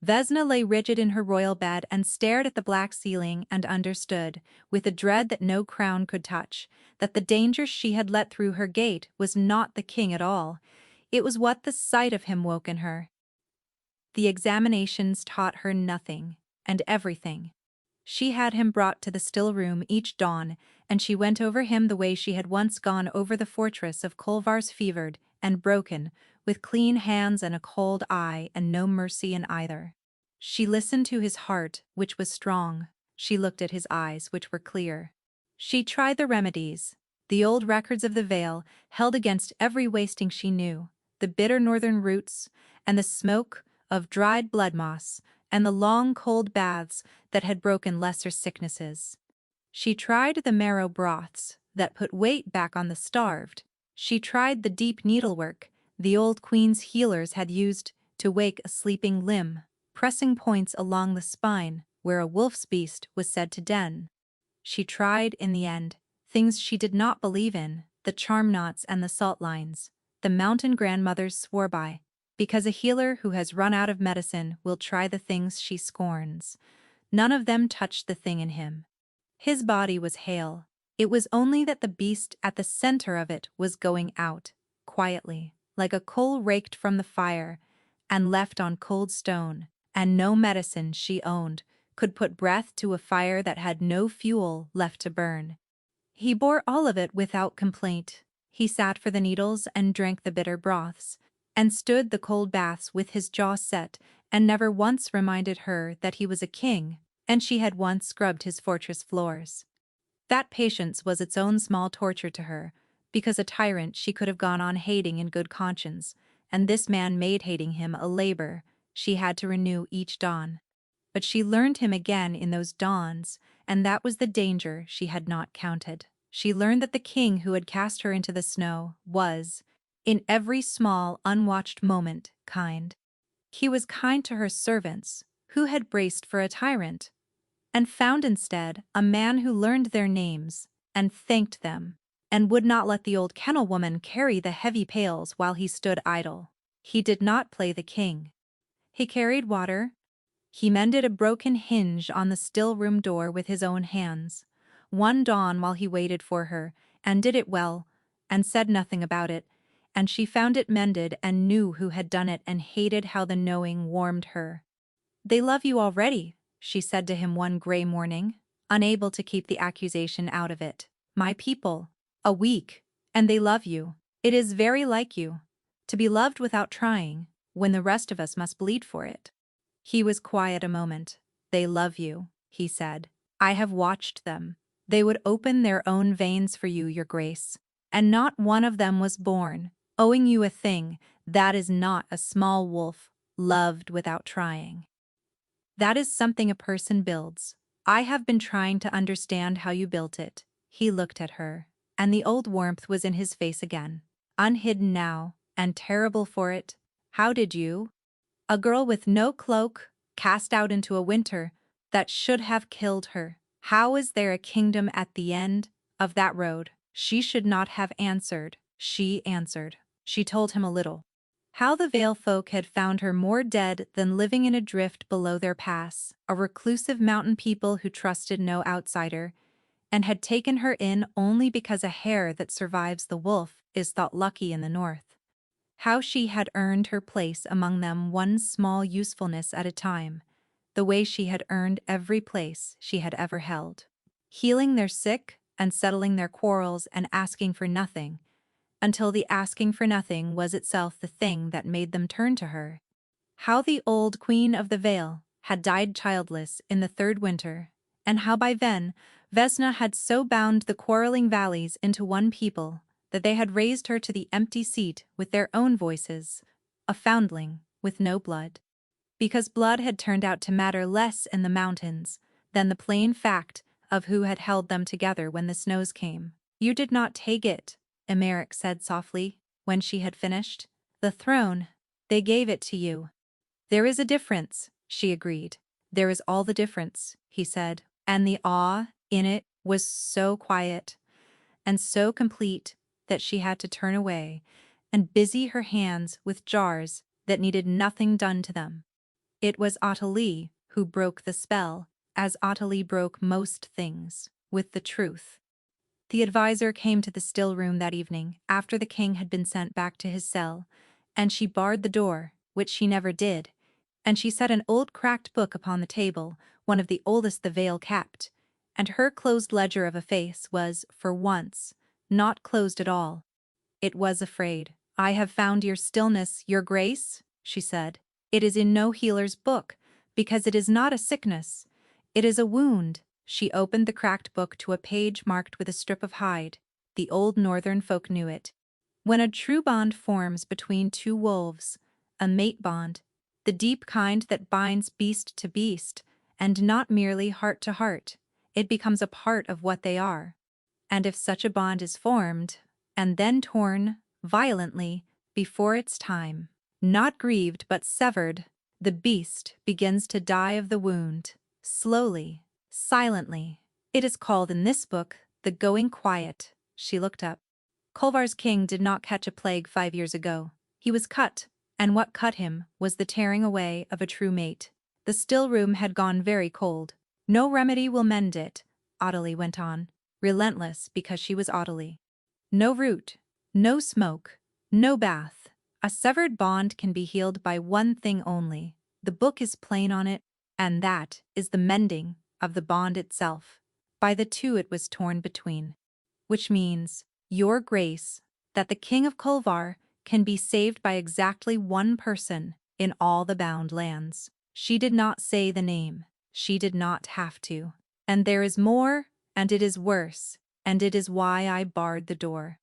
Vesna lay rigid in her royal bed and stared at the black ceiling and understood, with a dread that no crown could touch, that the danger she had let through her gate was not the king at all. It was what the sight of him woke in her. The examinations taught her nothing, and everything. She had him brought to the still room each dawn, and she went over him the way she had once gone over the fortress of Kolvar's fevered and broken, with clean hands and a cold eye and no mercy in either. She listened to his heart, which was strong. She looked at his eyes, which were clear. She tried the remedies, the old records of the Vale, held against every wasting she knew, the bitter northern roots, and the smoke of dried blood moss, and the long cold baths that had broken lesser sicknesses. She tried the marrow broths that put weight back on the starved. She tried the deep needlework the old queen's healers had used to wake a sleeping limb, pressing points along the spine where a wolf's beast was said to den. She tried, in the end, things she did not believe in, the charm knots and the salt lines, the mountain grandmothers swore by, because a healer who has run out of medicine will try the things she scorns. None of them touched the thing in him. His body was hale. It was only that the beast at the center of it was going out, quietly, like a coal raked from the fire, and left on cold stone, and no medicine she owned could put breath to a fire that had no fuel left to burn. He bore all of it without complaint. He sat for the needles and drank the bitter broths, and stood the cold baths with his jaw set, and never once reminded her that he was a king, and she had once scrubbed his fortress floors. That patience was its own small torture to her, because a tyrant she could have gone on hating in good conscience, and this man made hating him a labor she had to renew each dawn. But she learned him again in those dawns, and that was the danger she had not counted. She learned that the king who had cast her into the snow was, in every small, unwatched moment, kind. He was kind to her servants, who had braced for a tyrant, and found instead a man who learned their names, and thanked them, and would not let the old kennel woman carry the heavy pails while he stood idle. He did not play the king. He carried water. He mended a broken hinge on the still room door with his own hands, one dawn while he waited for her, and did it well, and said nothing about it, and she found it mended and knew who had done it and hated how the knowing warmed her. "They love you already," she said to him one gray morning, unable to keep the accusation out of it. "My people. A week. And they love you. It is very like you. To be loved without trying, when the rest of us must bleed for it." He was quiet a moment. "They love you," he said. "I have watched them. They would open their own veins for you, your grace. And not one of them was born, owing you a thing. That is not a small wolf, loved without trying. That is something a person builds. I have been trying to understand how you built it." He looked at her, and the old warmth was in his face again, unhidden now, and terrible for it. "How did you? A girl with no cloak, cast out into a winter, that should have killed her. How is there a kingdom at the end of that road? She should not have answered. She answered. She told him a little. How the Vale folk had found her more dead than living in a drift below their pass, a reclusive mountain people who trusted no outsider, and had taken her in only because a hare that survives the wolf is thought lucky in the north. How she had earned her place among them one small usefulness at a time, the way she had earned every place she had ever held. Healing their sick and settling their quarrels and asking for nothing, until the asking for nothing was itself the thing that made them turn to her. How the old Queen of the Vale had died childless in the third winter, and how by then Vesna had so bound the quarreling valleys into one people that they had raised her to the empty seat with their own voices, a foundling with no blood. Because blood had turned out to matter less in the mountains than the plain fact of who had held them together when the snows came. You did not take it, Emeric said softly, when she had finished. The throne, they gave it to you. There is a difference, she agreed. There is all the difference, he said, and the awe in it was so quiet and so complete that she had to turn away and busy her hands with jars that needed nothing done to them. It was Ottilie who broke the spell, as Ottilie broke most things, with the truth. The advisor came to the still room that evening after the king had been sent back to his cell, and she barred the door, which she never did, and she set an old cracked book upon the table, one of the oldest the Vale kept, and her closed ledger of a face was, for once, not closed at all. It was afraid. I have found your stillness, your grace, she said. It is in no healer's book, because it is not a sickness. It is a wound. She opened the cracked book to a page marked with a strip of hide. The old northern folk knew it. When a true bond forms between two wolves, a mate bond, the deep kind that binds beast to beast, and not merely heart to heart, it becomes a part of what they are. And if such a bond is formed, and then torn, violently, before its time, not grieved but severed, the beast begins to die of the wound, slowly, silently. It is called in this book the going quiet. She looked up. Kolvar's king did not catch a plague 5 years ago. He was cut, and what cut him was the tearing away of a true mate. The still room had gone very cold. No remedy will mend it, Ottilie went on, relentless because she was Ottilie. No root, no smoke, no bath. A severed bond can be healed by one thing only. The book is plain on it, and that is the mending of the bond itself, by the two it was torn between. Which means, your grace, that the king of Kolvar can be saved by exactly one person in all the bound lands. She did not say the name. She did not have to. And there is more, and it is worse, and it is why I barred the door.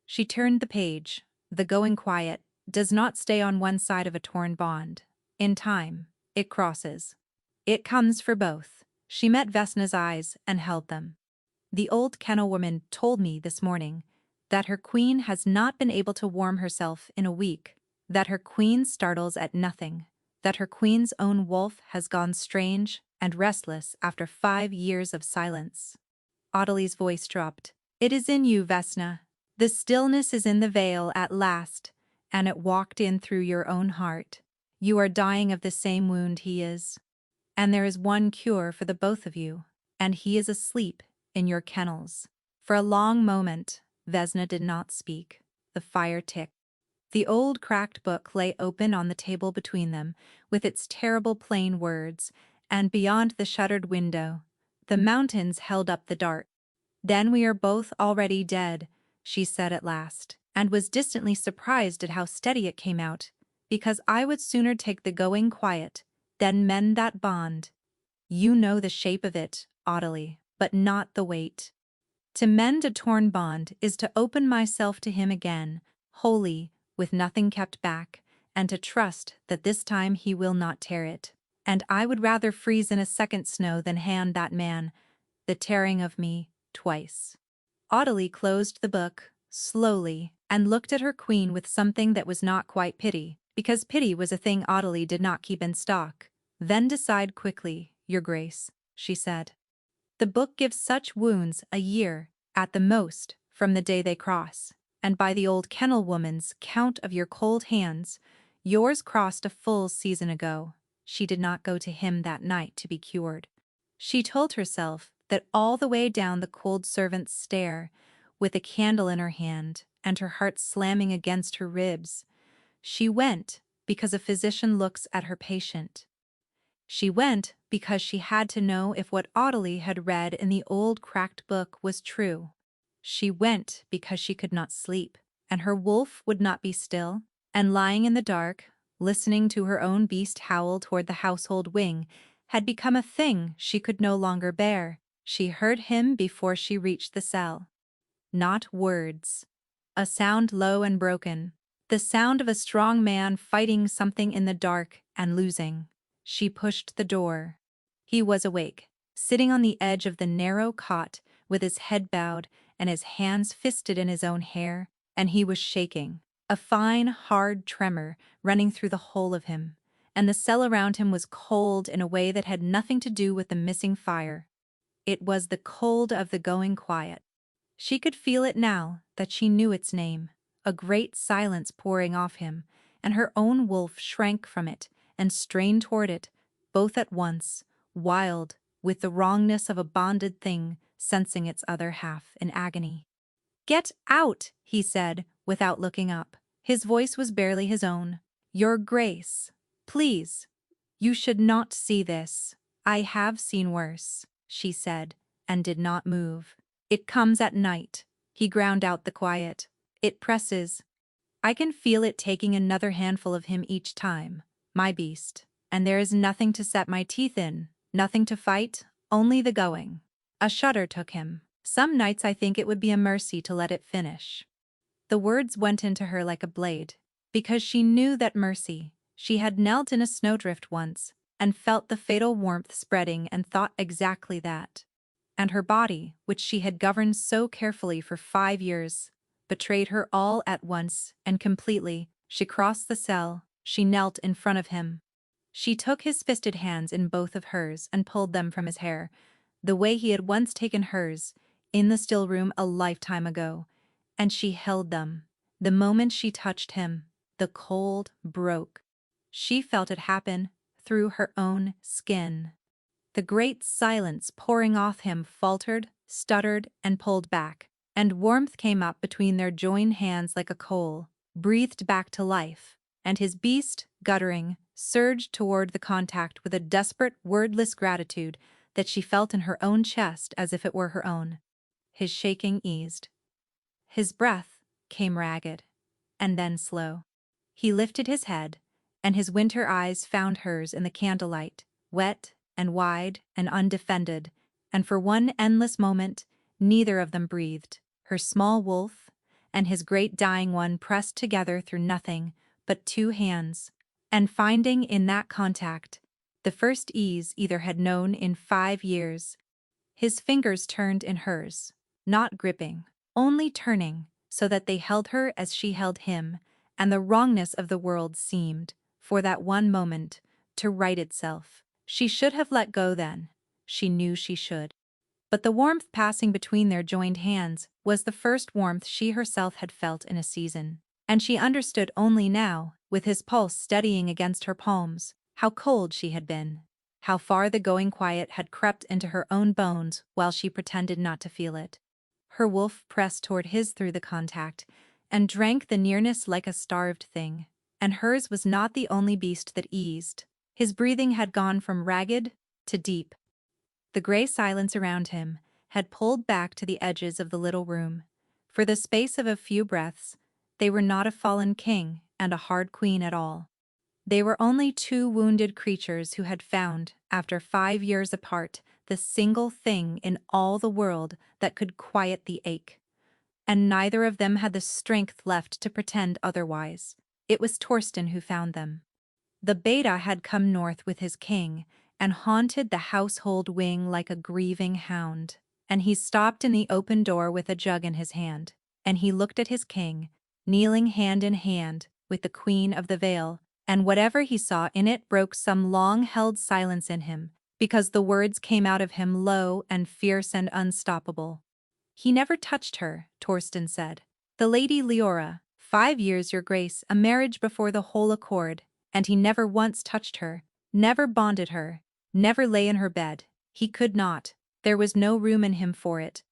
She turned the page. The going quiet does not stay on one side of a torn bond. In time, it crosses. It comes for both. She met Vesna's eyes and held them. The old kennel woman told me this morning that her queen has not been able to warm herself in a week, that her queen startles at nothing, that her queen's own wolf has gone strange and restless after 5 years of silence. Ottilie's voice dropped. It is in you, Vesna. The stillness is in the Vale at last, and it walked in through your own heart. You are dying of the same wound he is. And there is one cure for the both of you, and he is asleep in your kennels. For a long moment, Vesna did not speak. The fire ticked. The old cracked book lay open on the table between them, with its terrible plain words, and beyond the shuttered window, the mountains held up the dark. Then we are both already dead, she said at last, and was distantly surprised at how steady it came out, because I would sooner take the going quiet than mend that bond. You know the shape of it, Ottilie, but not the weight. To mend a torn bond is to open myself to him again, wholly, with nothing kept back, and to trust that this time he will not tear it. And I would rather freeze in a second snow than hand that man the tearing of me twice. Ottilie closed the book, slowly, and looked at her queen with something that was not quite pity, because pity was a thing Ottilie did not keep in stock. Then decide quickly, your grace. she said. The book gives such wounds a year, at the most, from the day they cross, and by the old kennel woman's count of your cold hands, yours crossed a full season ago. She did not go to him that night to be cured. She told herself that all the way down the cold servant's stair, with a candle in her hand and her heart slamming against her ribs, she went because a physician looks at her patient. She went because she had to know if what Audley had read in the old cracked book was true. She went because she could not sleep, and her wolf would not be still, and lying in the dark, listening to her own beast howl toward the household wing, had become a thing she could no longer bear. She heard him before she reached the cell. Not words. A sound low and broken. The sound of a strong man fighting something in the dark and losing. She pushed the door. He was awake, sitting on the edge of the narrow cot with his head bowed and his hands fisted in his own hair, and he was shaking, a fine, hard tremor running through the whole of him, and the cell around him was cold in a way that had nothing to do with the missing fire. It was the cold of the going quiet. She could feel it now that she knew its name, a great silence pouring off him, and her own wolf shrank from it and strained toward it, both at once, wild, with the wrongness of a bonded thing sensing its other half in agony. "Get out," he said, without looking up. His voice was barely his own. "Your Grace, please. You should not see this. I have seen worse," she said, and did not move. "It comes at night." He ground out the quiet. "It presses. I can feel it taking another handful of him each time, my beast, and there is nothing to set my teeth in, nothing to fight, only the going." A shudder took him. "Some nights I think it would be a mercy to let it finish." The words went into her like a blade, because she knew that mercy. She had knelt in a snowdrift once, and felt the fatal warmth spreading and thought exactly that. And her body, which she had governed so carefully for 5 years, betrayed her all at once and completely. She crossed the cell, she knelt in front of him. She took his fisted hands in both of hers and pulled them from his hair, the way he had once taken hers, in the still room a lifetime ago, and she held them. The moment she touched him, the cold broke. She felt it happen through her own skin. The great silence pouring off him faltered, stuttered, and pulled back, and warmth came up between their joined hands like a coal, breathed back to life, and his beast, guttering, surged toward the contact with a desperate, wordless gratitude that she felt in her own chest as if it were her own. His shaking eased. His breath came ragged, and then slow. He lifted his head, and his winter eyes found hers in the candlelight, wet and wide and undefended, and for one endless moment neither of them breathed, her small wolf and his great dying one pressed together through nothing but 2 hands, and finding in that contact the first ease either had known in 5 years. His fingers turned in hers, not gripping, only turning, so that they held her as she held him, and the wrongness of the world seemed, for that one moment, to right itself. She should have let go then. She knew she should. But the warmth passing between their joined hands was the first warmth she herself had felt in a season, and she understood only now, with his pulse steadying against her palms, how cold she had been, how far the going quiet had crept into her own bones while she pretended not to feel it. Her wolf pressed toward his through the contact, and drank the nearness like a starved thing, and hers was not the only beast that eased. His breathing had gone from ragged to deep. The gray silence around him had pulled back to the edges of the little room. For the space of a few breaths, they were not a fallen king and a hard queen at all. They were only 2 wounded creatures who had found, after 5 years apart, the single thing in all the world that could quiet the ache. And neither of them had the strength left to pretend otherwise. It was Torsten who found them. The beta had come north with his king and haunted the household wing like a grieving hound, and he stopped in the open door with a jug in his hand, and he looked at his king, kneeling hand in hand with the Queen of the Vale, and whatever he saw in it broke some long-held silence in him, because the words came out of him low and fierce and unstoppable. He never touched her, Torsten said. The Lady Leora, 5 years your grace, a marriage before the whole accord, and he never once touched her, never bonded her, never lay in her bed. He could not. There was no room in him for it.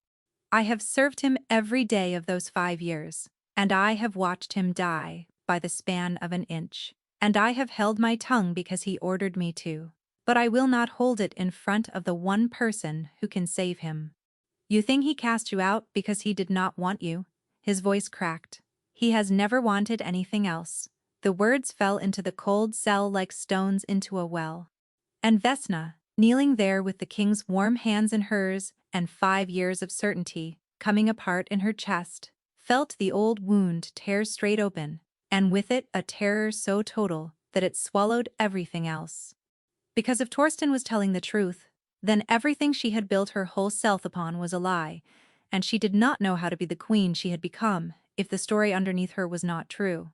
I have served him every day of those 5 years, and I have watched him die by the span of an inch, and I have held my tongue because he ordered me to. But I will not hold it in front of the one person who can save him. You think he cast you out because he did not want you? His voice cracked. He has never wanted anything else. The words fell into the cold cell like stones into a well. And Vesna, kneeling there with the king's warm hands in hers and 5 years of certainty coming apart in her chest, felt the old wound tear straight open, and with it a terror so total that it swallowed everything else. Because if Torsten was telling the truth, then everything she had built her whole self upon was a lie, and she did not know how to be the queen she had become if the story underneath her was not true.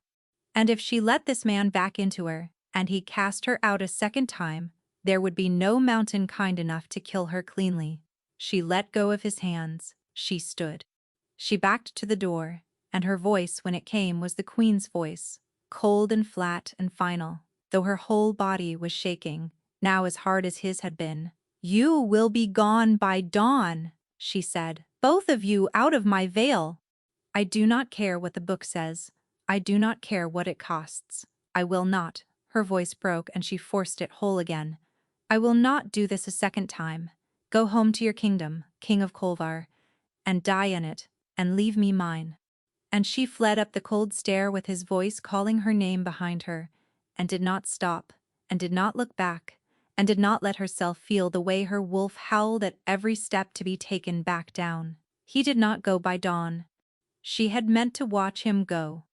And if she let this man back into her, and he cast her out a second time, there would be no mountain kind enough to kill her cleanly. She let go of his hands. She stood. She backed to the door, and her voice when it came was the queen's voice, cold and flat and final, though her whole body was shaking, now as hard as his had been. You will be gone by dawn, she said. Both of you out of my veil. I do not care what the book says. I do not care what it costs. I will not. Her voice broke and she forced it whole again. I will not do this a second time. Go home to your kingdom, King of Kolvar, and die in it, and leave me mine. And she fled up the cold stair with his voice calling her name behind her, and did not stop, and did not look back, and did not let herself feel the way her wolf howled at every step to be taken back down. He did not go by dawn. She had meant to watch him go.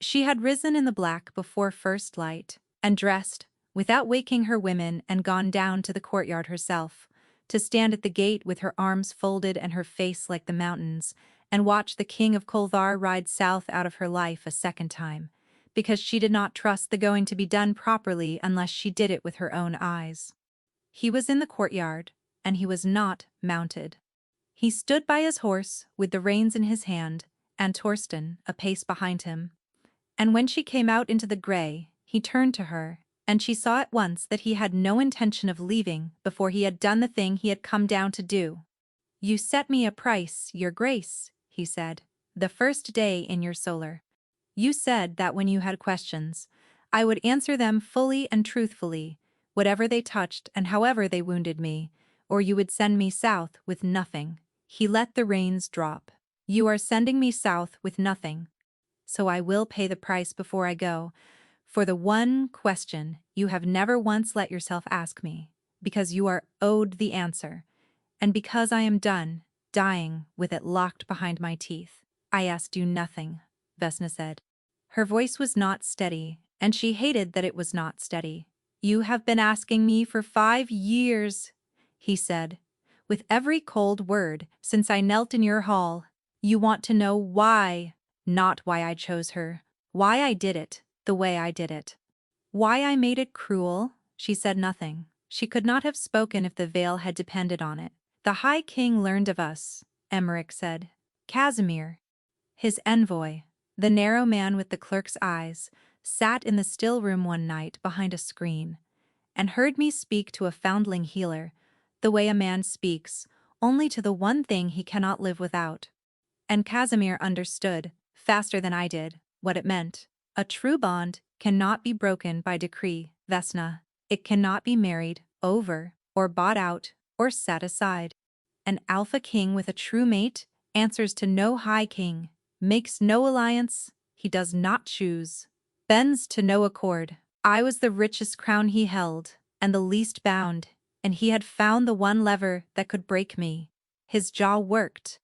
She had risen in the black before first light, and dressed, without waking her women, and gone down to the courtyard herself, to stand at the gate with her arms folded and her face like the mountains, and watch the King of Kolvar ride south out of her life a second time, because she did not trust the going to be done properly unless she did it with her own eyes. He was in the courtyard, and he was not mounted. He stood by his horse with the reins in his hand, and Torsten a pace behind him. And when she came out into the grey, he turned to her, and she saw at once that he had no intention of leaving before he had done the thing he had come down to do. You set me a price, your grace, he said, the first day in your solar. You said that when you had questions, I would answer them fully and truthfully, whatever they touched and however they wounded me, or you would send me south with nothing. He let the reins drop. You are sending me south with nothing. So I will pay the price before I go, for the one question you have never once let yourself ask me, because you are owed the answer, and because I am done, dying with it locked behind my teeth. I asked you nothing, Vesna said. Her voice was not steady, and she hated that it was not steady. You have been asking me for 5 years, he said, with every cold word since I knelt in your hall. You want to know why, not why I chose her, why I did it, the way I did it. Why I made it cruel? She said nothing. She could not have spoken if the veil had depended on it. The High King learned of us, Emmerich said. Casimir, his envoy, the narrow man with the clerk's eyes, sat in the still room one night behind a screen, and heard me speak to a foundling healer, the way a man speaks, only to the one thing he cannot live without. And Casimir understood, faster than I did, what it meant. A true bond cannot be broken by decree, Vesna. It cannot be married, over, or bought out, or set aside. An alpha king with a true mate answers to no high king, makes no alliance, he does not choose, bends to no accord. I was the richest crown he held, and the least bound, and he had found the one lever that could break me. His jaw worked.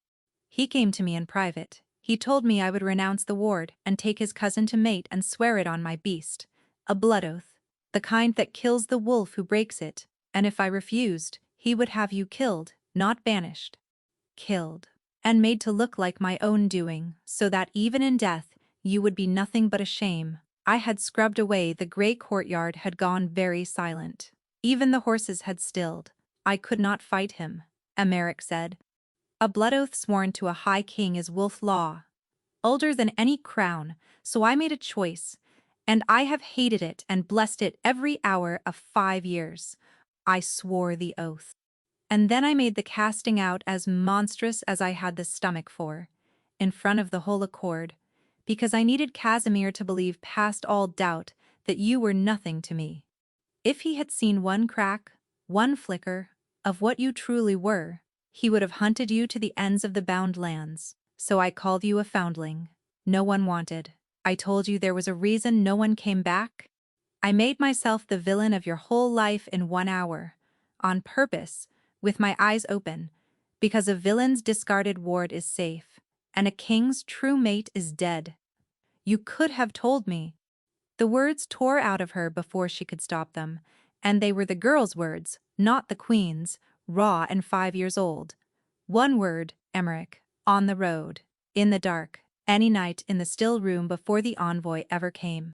He came to me in private. He told me I would renounce the ward and take his cousin to mate and swear it on my beast, a blood oath, the kind that kills the wolf who breaks it, and if I refused, he would have you killed, not banished. Killed. And made to look like my own doing, so that even in death, you would be nothing but a shame. I had scrubbed away the grey courtyard had gone very silent. Even the horses had stilled. I could not fight him, Emeric said. A blood oath sworn to a high king is wolf law, older than any crown, so I made a choice, and I have hated it and blessed it every hour of 5 years. I swore the oath. And then I made the casting out as monstrous as I had the stomach for, in front of the whole accord, because I needed Casimir to believe past all doubt that you were nothing to me. If he had seen one crack, one flicker, of what you truly were, he would have hunted you to the ends of the bound lands. So I called you a foundling. No one wanted. I told you there was a reason no one came back. I made myself the villain of your whole life in 1 hour, on purpose, with my eyes open, because a villain's discarded ward is safe, and a king's true mate is dead. You could have told me. The words tore out of her before she could stop them, and they were the girl's words, not the queen's, raw and 5 years old. One word, Emeric, on the road, in the dark, any night in the still room before the envoy ever came.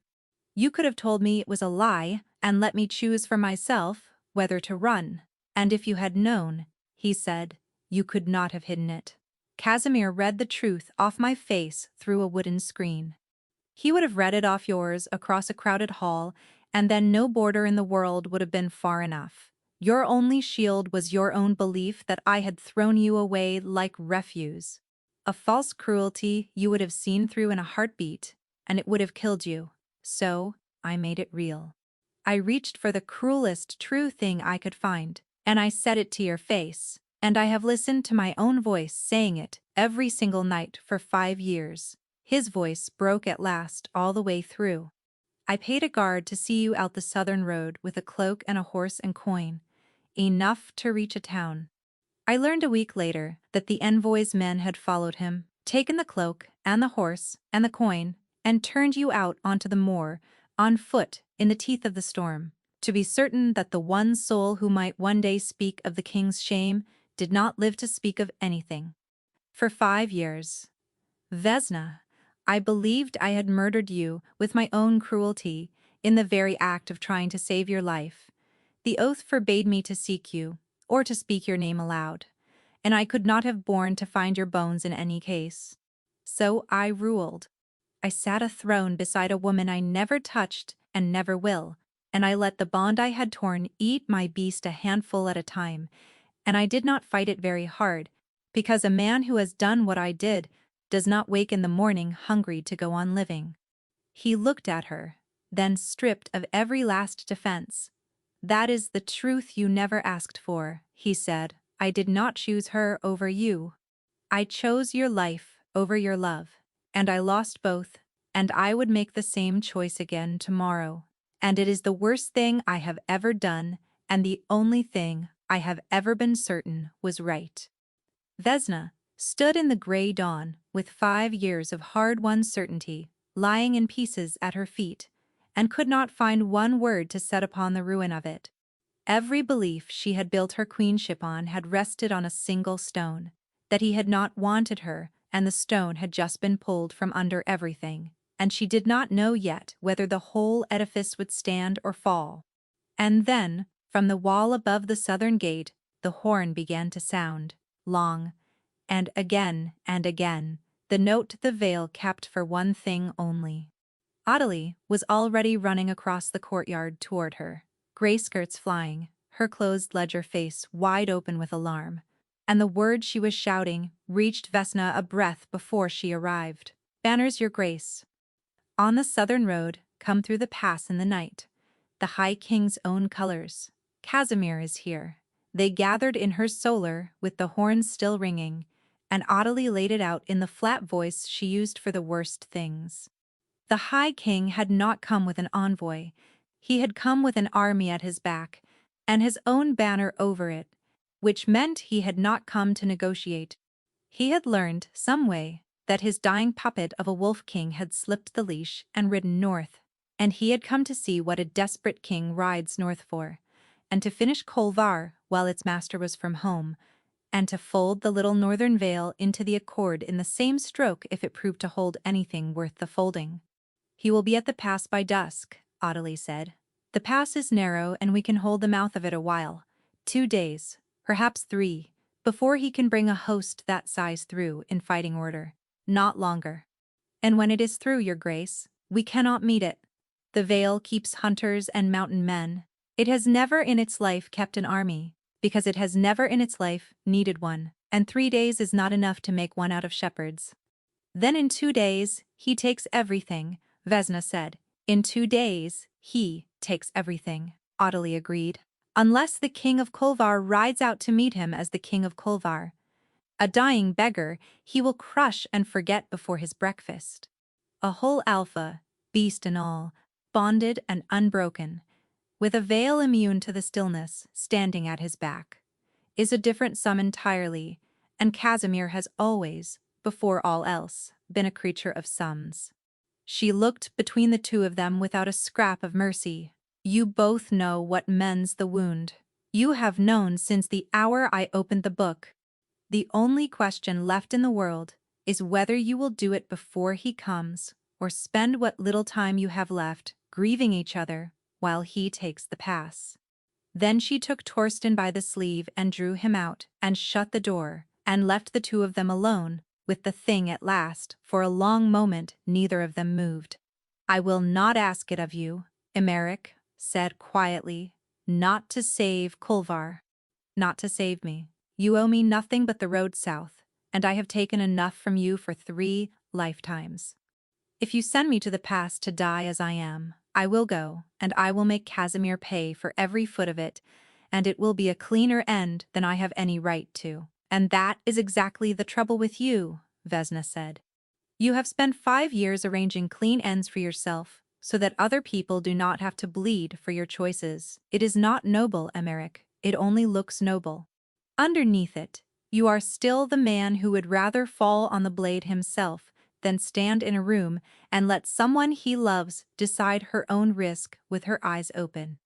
You could have told me it was a lie and let me choose for myself whether to run. And if you had known, he said, you could not have hidden it. Casimir read the truth off my face through a wooden screen. He would have read it off yours across a crowded hall, and then no border in the world would have been far enough. Your only shield was your own belief that I had thrown you away like refuse. A false cruelty you would have seen through in a heartbeat, and it would have killed you. So, I made it real. I reached for the cruelest true thing I could find, and I said it to your face, and I have listened to my own voice saying it every single night for 5 years. His voice broke at last all the way through. I paid a guard to see you out the southern road with a cloak and a horse and coin, enough to reach a town. I learned a week later that the envoy's men had followed him, taken the cloak and the horse and the coin, and turned you out onto the moor, on foot, in the teeth of the storm, to be certain that the one soul who might one day speak of the king's shame did not live to speak of anything. For 5 years. Vesna, I believed I had murdered you with my own cruelty, in the very act of trying to save your life. The oath forbade me to seek you, or to speak your name aloud, and I could not have borne to find your bones in any case. So I ruled. I sat a throne beside a woman I never touched and never will, and I let the bond I had torn eat my beast a handful at a time, and I did not fight it very hard, because a man who has done what I did does not wake in the morning hungry to go on living. He looked at her, then stripped of every last defense. That is the truth you never asked for, he said. I did not choose her over you. I chose your life over your love, and I lost both, and I would make the same choice again tomorrow. And it is the worst thing I have ever done, and the only thing I have ever been certain was right. Vesna stood in the gray dawn with 5 years of hard-won certainty lying in pieces at her feet, and could not find one word to set upon the ruin of it. Every belief she had built her queenship on had rested on a single stone, that he had not wanted her, and the stone had just been pulled from under everything, and she did not know yet whether the whole edifice would stand or fall. And then, from the wall above the southern gate, the horn began to sound, long, and again, the note the veil kept for one thing only. Audley was already running across the courtyard toward her, gray skirts flying, her closed ledger face wide open with alarm, and the word she was shouting reached Vesna a breath before she arrived. Banners, your grace. On the southern road, come through the pass in the night. The High King's own colors. Casimir is here. They gathered in her solar with the horns still ringing, and Audley laid it out in the flat voice she used for the worst things. The High King had not come with an envoy. He had come with an army at his back, and his own banner over it, which meant he had not come to negotiate. He had learned, some way, that his dying puppet of a wolf king had slipped the leash and ridden north, and he had come to see what a desperate king rides north for, and to finish Kolvar while its master was from home, and to fold the little northern vale into the accord in the same stroke if it proved to hold anything worth the folding. He will be at the pass by dusk, Audley said. The pass is narrow and we can hold the mouth of it a while. 2 days, perhaps 3, before he can bring a host that size through in fighting order. Not longer. And when it is through, your grace, we cannot meet it. The Vale keeps hunters and mountain men. It has never in its life kept an army, because it has never in its life needed one, and 3 days is not enough to make one out of shepherds. Then in 2 days, he takes everything, Vesna said. In 2 days, he takes everything, Audley agreed. Unless the king of Kolvar rides out to meet him as the king of Kolvar. A dying beggar, he will crush and forget before his breakfast. A whole alpha, beast and all, bonded and unbroken, with a veil immune to the stillness standing at his back, is a different sum entirely, and Casimir has always, before all else, been a creature of sums. She looked between the two of them without a scrap of mercy. You both know what mends the wound. You have known since the hour I opened the book. The only question left in the world is whether you will do it before he comes, or spend what little time you have left grieving each other while he takes the pass. Then she took Torsten by the sleeve and drew him out and shut the door, and left the two of them alone with the thing at last. For a long moment neither of them moved. I will not ask it of you, Emeric said quietly, not to save Kolvar. Not to save me. You owe me nothing but the road south, and I have taken enough from you for 3 lifetimes. If you send me to the past to die as I am, I will go, and I will make Casimir pay for every foot of it, and it will be a cleaner end than I have any right to. And that is exactly the trouble with you, Vesna said. You have spent 5 years arranging clean ends for yourself, so that other people do not have to bleed for your choices. It is not noble, Emeric, it only looks noble. Underneath it, you are still the man who would rather fall on the blade himself than stand in a room and let someone he loves decide her own risk with her eyes open.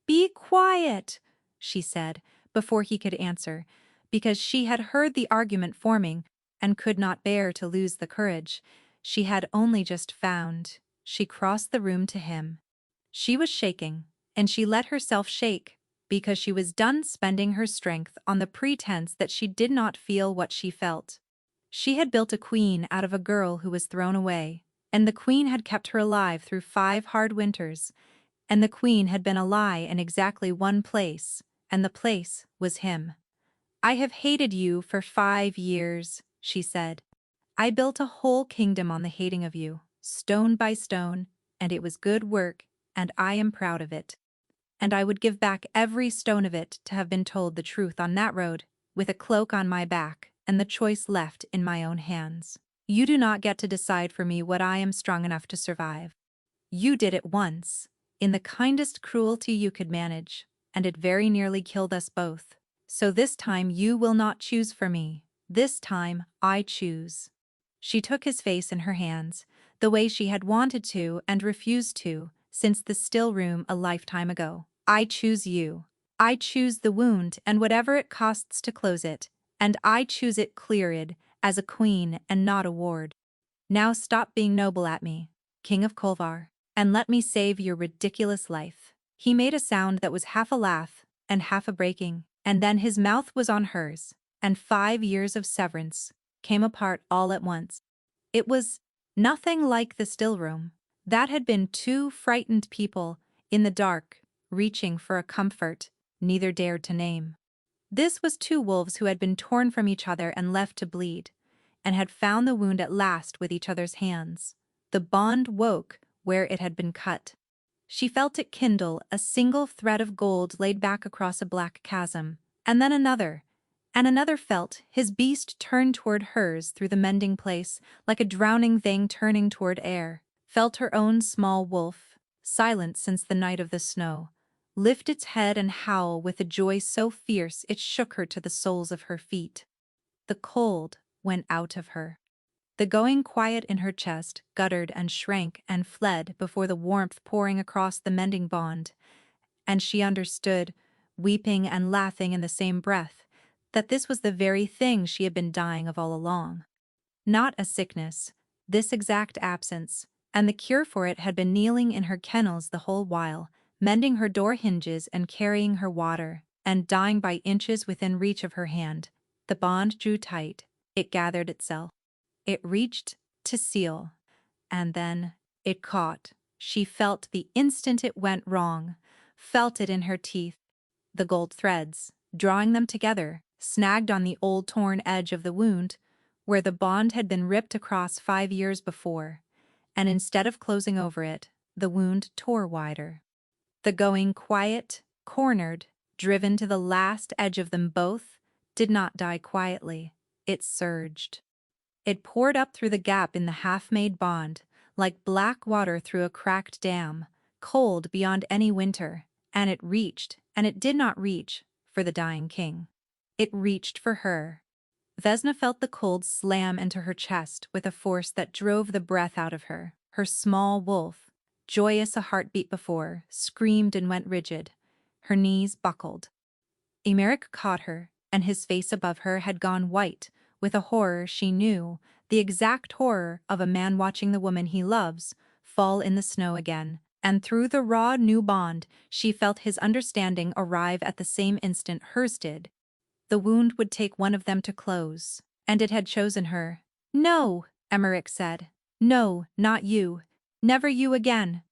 Be quiet, she said, before he could answer, because she had heard the argument forming and could not bear to lose the courage she had only just found. She crossed the room to him. She was shaking, and she let herself shake, because she was done spending her strength on the pretense that she did not feel what she felt. She had built a queen out of a girl who was thrown away, and the queen had kept her alive through 5 hard winters, and the queen had been a lie in exactly one place, and the place was him. I have hated you for 5 years, she said. I built a whole kingdom on the hating of you, stone by stone, and it was good work, and I am proud of it. And I would give back every stone of it to have been told the truth on that road, with a cloak on my back and the choice left in my own hands. You do not get to decide for me what I am strong enough to survive. You did it once, in the kindest cruelty you could manage, and it very nearly killed us both. So this time you will not choose for me. This time I choose. She took his face in her hands, the way she had wanted to and refused to, since the still room a lifetime ago. I choose you. I choose the wound and whatever it costs to close it, and I choose it cleared, as a queen and not a ward. Now stop being noble at me, King of Kolvar, and let me save your ridiculous life. He made a sound that was half a laugh and half a breaking, and then his mouth was on hers, and 5 years of severance came apart all at once. It was nothing like the still room. That had been 2 frightened people in the dark, reaching for a comfort neither dared to name. This was 2 wolves who had been torn from each other and left to bleed, and had found the wound at last with each other's hands. The bond woke where it had been cut. She felt it kindle, a single thread of gold laid back across a black chasm, and then another, and another felt his beast turn toward hers through the mending place, like a drowning thing turning toward air, felt her own small wolf, silent since the night of the snow, lift its head and howl with a joy so fierce it shook her to the soles of her feet. The cold went out of her. The going quiet in her chest guttered and shrank and fled before the warmth pouring across the mending bond, and she understood, weeping and laughing in the same breath, that this was the very thing she had been dying of all along. Not a sickness, this exact absence, and the cure for it had been kneeling in her kennels the whole while, mending her door hinges and carrying her water, and dying by inches within reach of her hand. The bond drew tight. It gathered itself. It reached to seal. And then it caught. She felt the instant it went wrong, felt it in her teeth. The gold threads, drawing them together, snagged on the old torn edge of the wound, where the bond had been ripped across 5 years before, and instead of closing over it, the wound tore wider. The going quiet, cornered, driven to the last edge of them both, did not die quietly. It surged. It poured up through the gap in the half-made bond, like black water through a cracked dam, cold beyond any winter, and it reached, and it did not reach, for the dying king. It reached for her. Vesna felt the cold slam into her chest with a force that drove the breath out of her. Her small wolf, joyous a heartbeat before, screamed and went rigid. Her knees buckled. Emeric caught her, and his face above her had gone white, with a horror she knew, the exact horror of a man watching the woman he loves fall in the snow again. And through the raw new bond, she felt his understanding arrive at the same instant hers did. The wound would take one of them to close, and it had chosen her. "No," Emeric said. "No, not you. Never you again."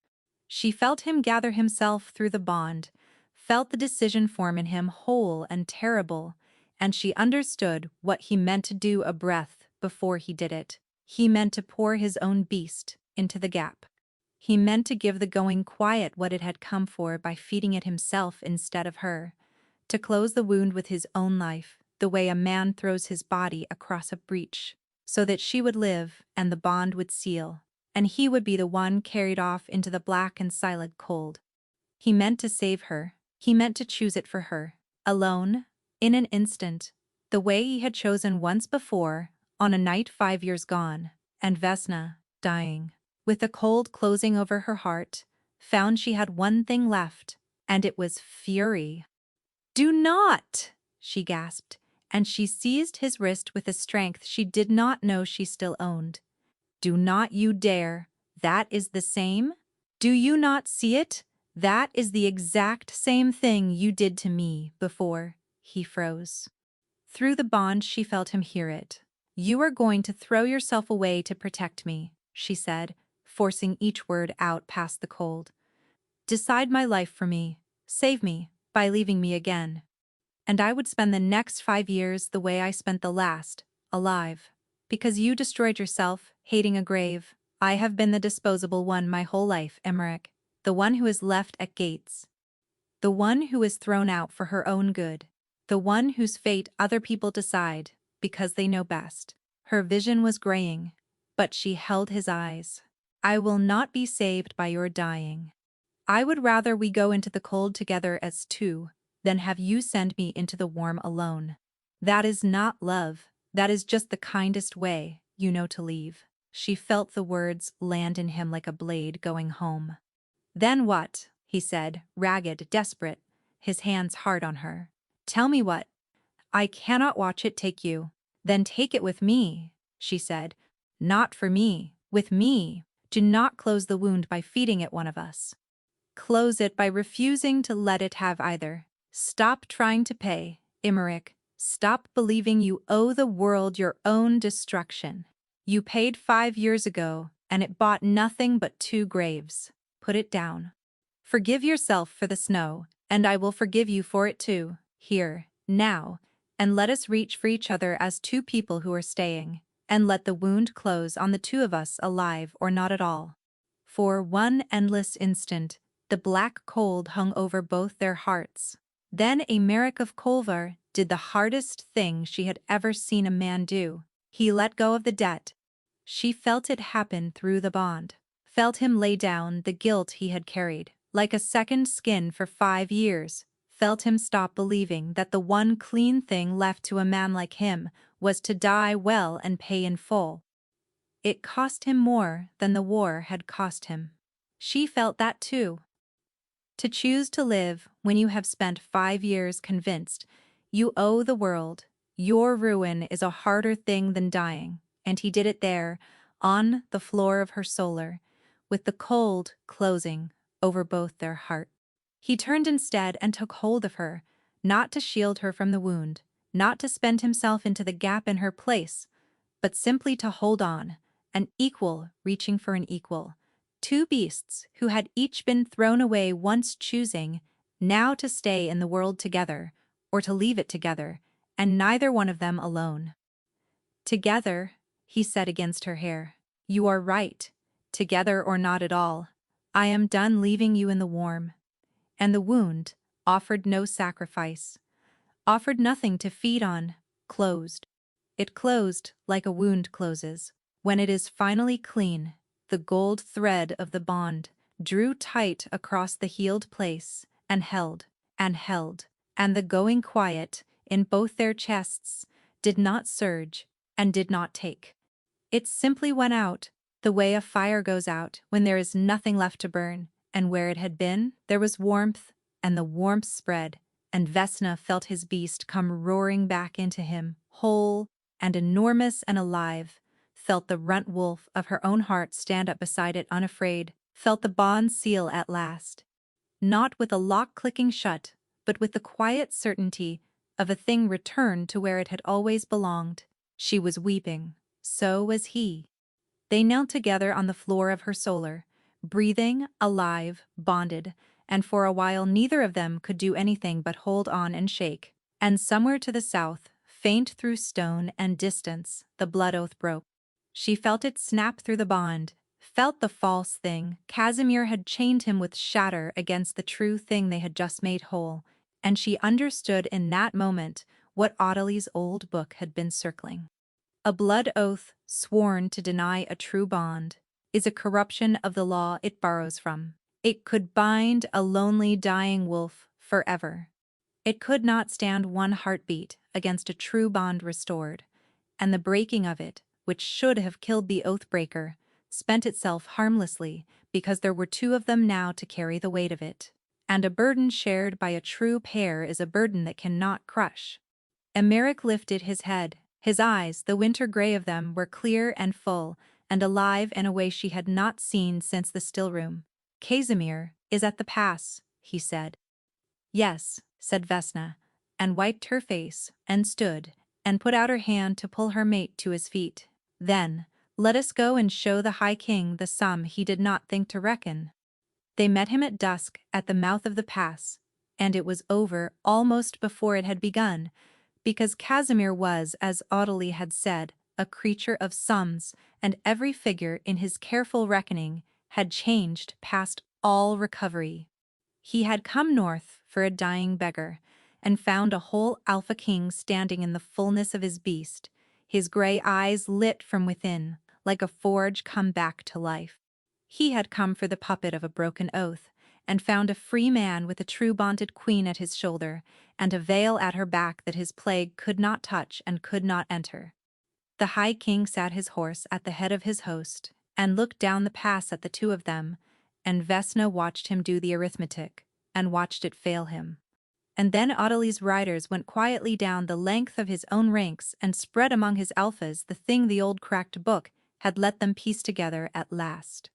She felt him gather himself through the bond, felt the decision form in him whole and terrible, and she understood what he meant to do a breath before he did it. He meant to pour his own beast into the gap. He meant to give the going quiet what it had come for by feeding it himself instead of her, to close the wound with his own life, the way a man throws his body across a breach, so that she would live and the bond would seal, and he would be the one carried off into the black and silent cold. He meant to save her. He meant to choose it for her, alone, in an instant, the way he had chosen once before, on a night 5 years gone, and Vesna, dying, with the cold closing over her heart, found she had one thing left, and it was fury. "Do not!" she gasped, and she seized his wrist with a strength she did not know she still owned. "Do not you dare! That is the same? Do you not see it? That is the exact same thing you did to me before." He froze. Through the bond she felt him hear it. "You are going to throw yourself away to protect me," she said, forcing each word out past the cold. "Decide my life for me. Save me, by leaving me again. And I would spend the next 5 years the way I spent the last, alive. Because you destroyed yourself, hating a grave. I have been the disposable one my whole life, Emeric. The one who is left at gates. The one who is thrown out for her own good. The one whose fate other people decide, because they know best." Her vision was graying, but she held his eyes. "I will not be saved by your dying. I would rather we go into the cold together as two, than have you send me into the warm alone. That is not love, that is just the kindest way, you know, to leave." She felt the words land in him like a blade going home. "Then what?" he said, ragged, desperate, his hands hard on her. "Tell me what." "I cannot watch it take you." "Then take it with me," she said. "Not for me, with me. Do not close the wound by feeding it one of us. Close it by refusing to let it have either. Stop trying to pay, Emeric. Stop believing you owe the world your own destruction. You paid 5 years ago, and it bought nothing but 2 graves. Put it down. Forgive yourself for the snow, and I will forgive you for it too, here, now, and let us reach for each other as 2 people who are staying, and let the wound close on the 2 of us, alive or not at all." For one endless instant, the black cold hung over both their hearts. Then Emeric of Colvar did the hardest thing she had ever seen a man do. He let go of the debt. She felt it happen through the bond, felt him lay down the guilt he had carried, like a second skin for 5 years, felt him stop believing that the one clean thing left to a man like him was to die well and pay in full. It cost him more than the war had cost him. She felt that too. To choose to live when you have spent 5 years convinced you owe the world, your ruin is a harder thing than dying, and he did it there, on the floor of her solar, with the cold closing over both their hearts. He turned instead and took hold of her, not to shield her from the wound, not to spend himself into the gap in her place, but simply to hold on, an equal reaching for an equal. Two beasts who had each been thrown away once choosing, now to stay in the world together, or to leave it together, and neither one of them alone. Together, he said against her hair. You are right. Together or not at all. I am done leaving you in the warm. And the wound offered no sacrifice, offered nothing to feed on, closed. It closed like a wound closes. When it is finally clean, the gold thread of the bond drew tight across the healed place and held, and held, and the going quiet in both their chests did not surge and did not take. It simply went out, the way a fire goes out when there is nothing left to burn, and where it had been, there was warmth, and the warmth spread, and Vesna felt his beast come roaring back into him, whole and enormous and alive, felt the runt wolf of her own heart stand up beside it unafraid, felt the bond seal at last. Not with a lock clicking shut, but with the quiet certainty of a thing returned to where it had always belonged. She was weeping. So was he. They knelt together on the floor of her solar, breathing, alive, bonded, and for a while neither of them could do anything but hold on and shake. And somewhere to the south, faint through stone and distance, the blood oath broke. She felt it snap through the bond, felt the false thing. Casimir had chained him with shatter against the true thing they had just made whole, and she understood in that moment what Audely's old book had been circling. A blood oath, sworn to deny a true bond, is a corruption of the law it borrows from. It could bind a lonely dying wolf forever. It could not stand one heartbeat against a true bond restored, and the breaking of it, which should have killed the oath-breaker, spent itself harmlessly because there were two of them now to carry the weight of it. And a burden shared by a true pair is a burden that cannot crush. Emmerich lifted his head. His eyes, the winter gray of them, were clear and full, and alive in a way she had not seen since the stillroom. Casimir is at the pass, he said. Yes, said Vesna, and wiped her face, and stood, and put out her hand to pull her mate to his feet. Then, let us go and show the High King the sum he did not think to reckon. They met him at dusk at the mouth of the pass, and it was over almost before it had begun, because Casimir was, as Audely had said, a creature of sums, and every figure in his careful reckoning had changed past all recovery. He had come north for a dying beggar, and found a whole alpha king standing in the fullness of his beast, his gray eyes lit from within, like a forge come back to life. He had come for the puppet of a broken oath, and found a free man with a true bonded queen at his shoulder, and a veil at her back that his plague could not touch and could not enter. The High King sat his horse at the head of his host, and looked down the pass at the two of them, and Vesna watched him do the arithmetic, and watched it fail him. And then Audely's riders went quietly down the length of his own ranks and spread among his alphas the thing the old cracked book had let them piece together at last.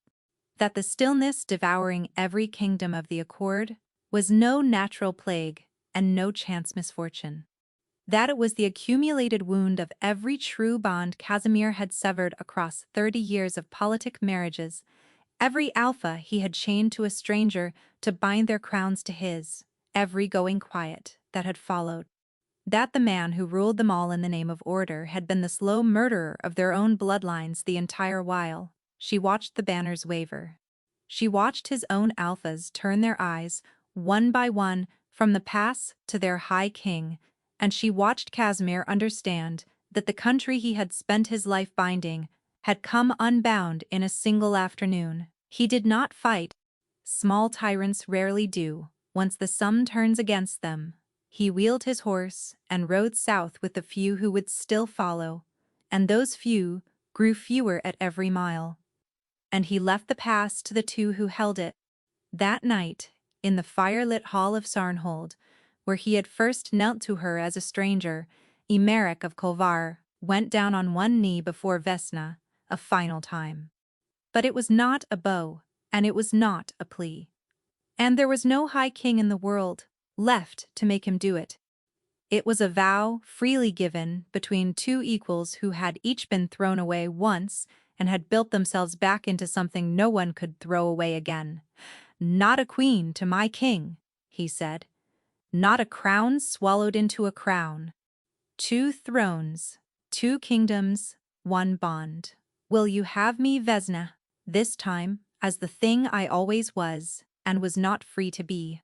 That the stillness devouring every kingdom of the accord was no natural plague and no chance misfortune. That it was the accumulated wound of every true bond Casimir had severed across 30 years of politic marriages, every alpha he had chained to a stranger to bind their crowns to his, every going quiet that had followed. That the man who ruled them all in the name of order had been the slow murderer of their own bloodlines the entire while. She watched the banners waver. She watched his own alphas turn their eyes, one by one, from the pass to their High King, and she watched Casimir understand that the country he had spent his life binding had come unbound in a single afternoon. He did not fight. Small tyrants rarely do, once the sum turns against them. He wheeled his horse and rode south with the few who would still follow, and those few grew fewer at every mile. And he left the pass to the two who held it. That night, in the firelit hall of Sarnhold, where he had first knelt to her as a stranger, Emmerich of Kolvar went down on one knee before Vesna, a final time. But it was not a bow, and it was not a plea. And there was no high king in the world left to make him do it. It was a vow freely given between two equals who had each been thrown away once and had built themselves back into something no one could throw away again. "Not a queen to my king," he said. "Not a crown swallowed into a crown. 2 thrones, 2 kingdoms, 1 bond. Will you have me, Vesna, this time, as the thing I always was, and was not free to be?"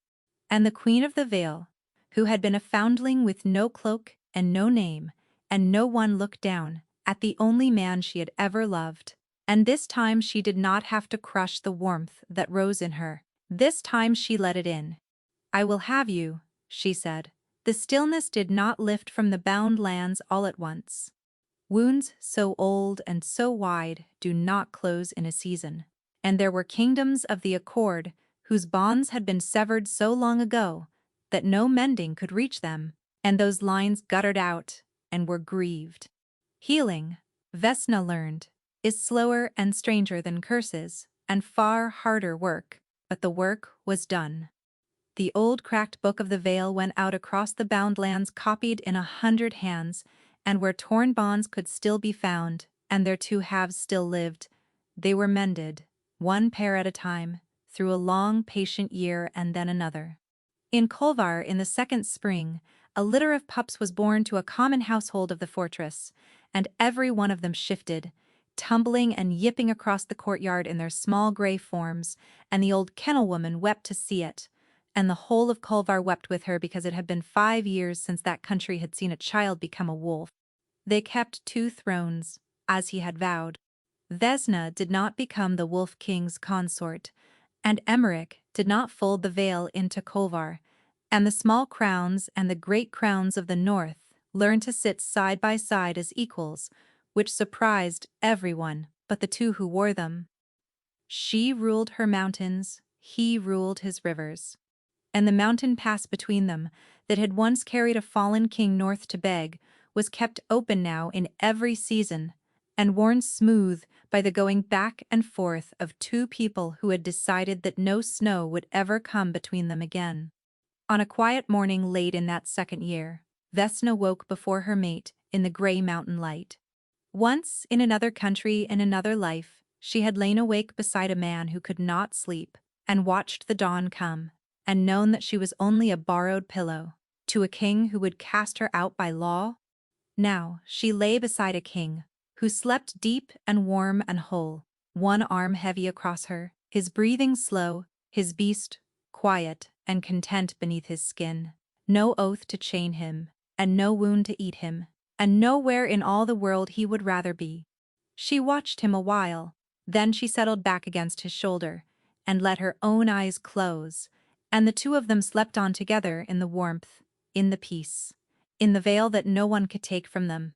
And the Queen of the Vale, who had been a foundling with no cloak and no name, and no one looked down at the only man she had ever loved. And this time she did not have to crush the warmth that rose in her. This time she let it in. "I will have you," she said. The stillness did not lift from the bound lands all at once. Wounds so old and so wide do not close in a season. And there were kingdoms of the accord whose bonds had been severed so long ago that no mending could reach them, and those lines guttered out and were grieved. Healing, Vesna learned, is slower and stranger than curses, and far harder work, but the work was done. The old cracked book of the Vale went out across the bound lands, copied in 100 hands, and where torn bonds could still be found, and their two halves still lived, they were mended, one pair at a time, through a long, patient year and then another. In Kolvar, in the second spring, a litter of pups was born to a common household of the fortress, and every one of them shifted, tumbling and yipping across the courtyard in their small gray forms, and the old kennel woman wept to see it, and the whole of Kolvar wept with her because it had been 5 years since that country had seen a child become a wolf. They kept 2 thrones, as he had vowed. Vesna did not become the Wolf King's consort, and Emmerich did not fold the Vale into Kolvar, and the small crowns and the great crowns of the north learned to sit side by side as equals, which surprised everyone but the two who wore them. She ruled her mountains, he ruled his rivers. And the mountain pass between them, that had once carried a fallen king north to beg, was kept open now in every season, and worn smooth by the going back and forth of two people who had decided that no snow would ever come between them again. On a quiet morning late in that second year, Vesna woke before her mate in the gray mountain light. Once, in another country and another life, she had lain awake beside a man who could not sleep, and watched the dawn come, and known that she was only a borrowed pillow to a king who would cast her out by law. Now she lay beside a king who slept deep and warm and whole, one arm heavy across her, his breathing slow, his beast quiet and content beneath his skin. No oath to chain him, and no wound to eat him, and nowhere in all the world he would rather be. She watched him a while, then she settled back against his shoulder, and let her own eyes close, and the two of them slept on together in the warmth, in the peace, in the veil that no one could take from them.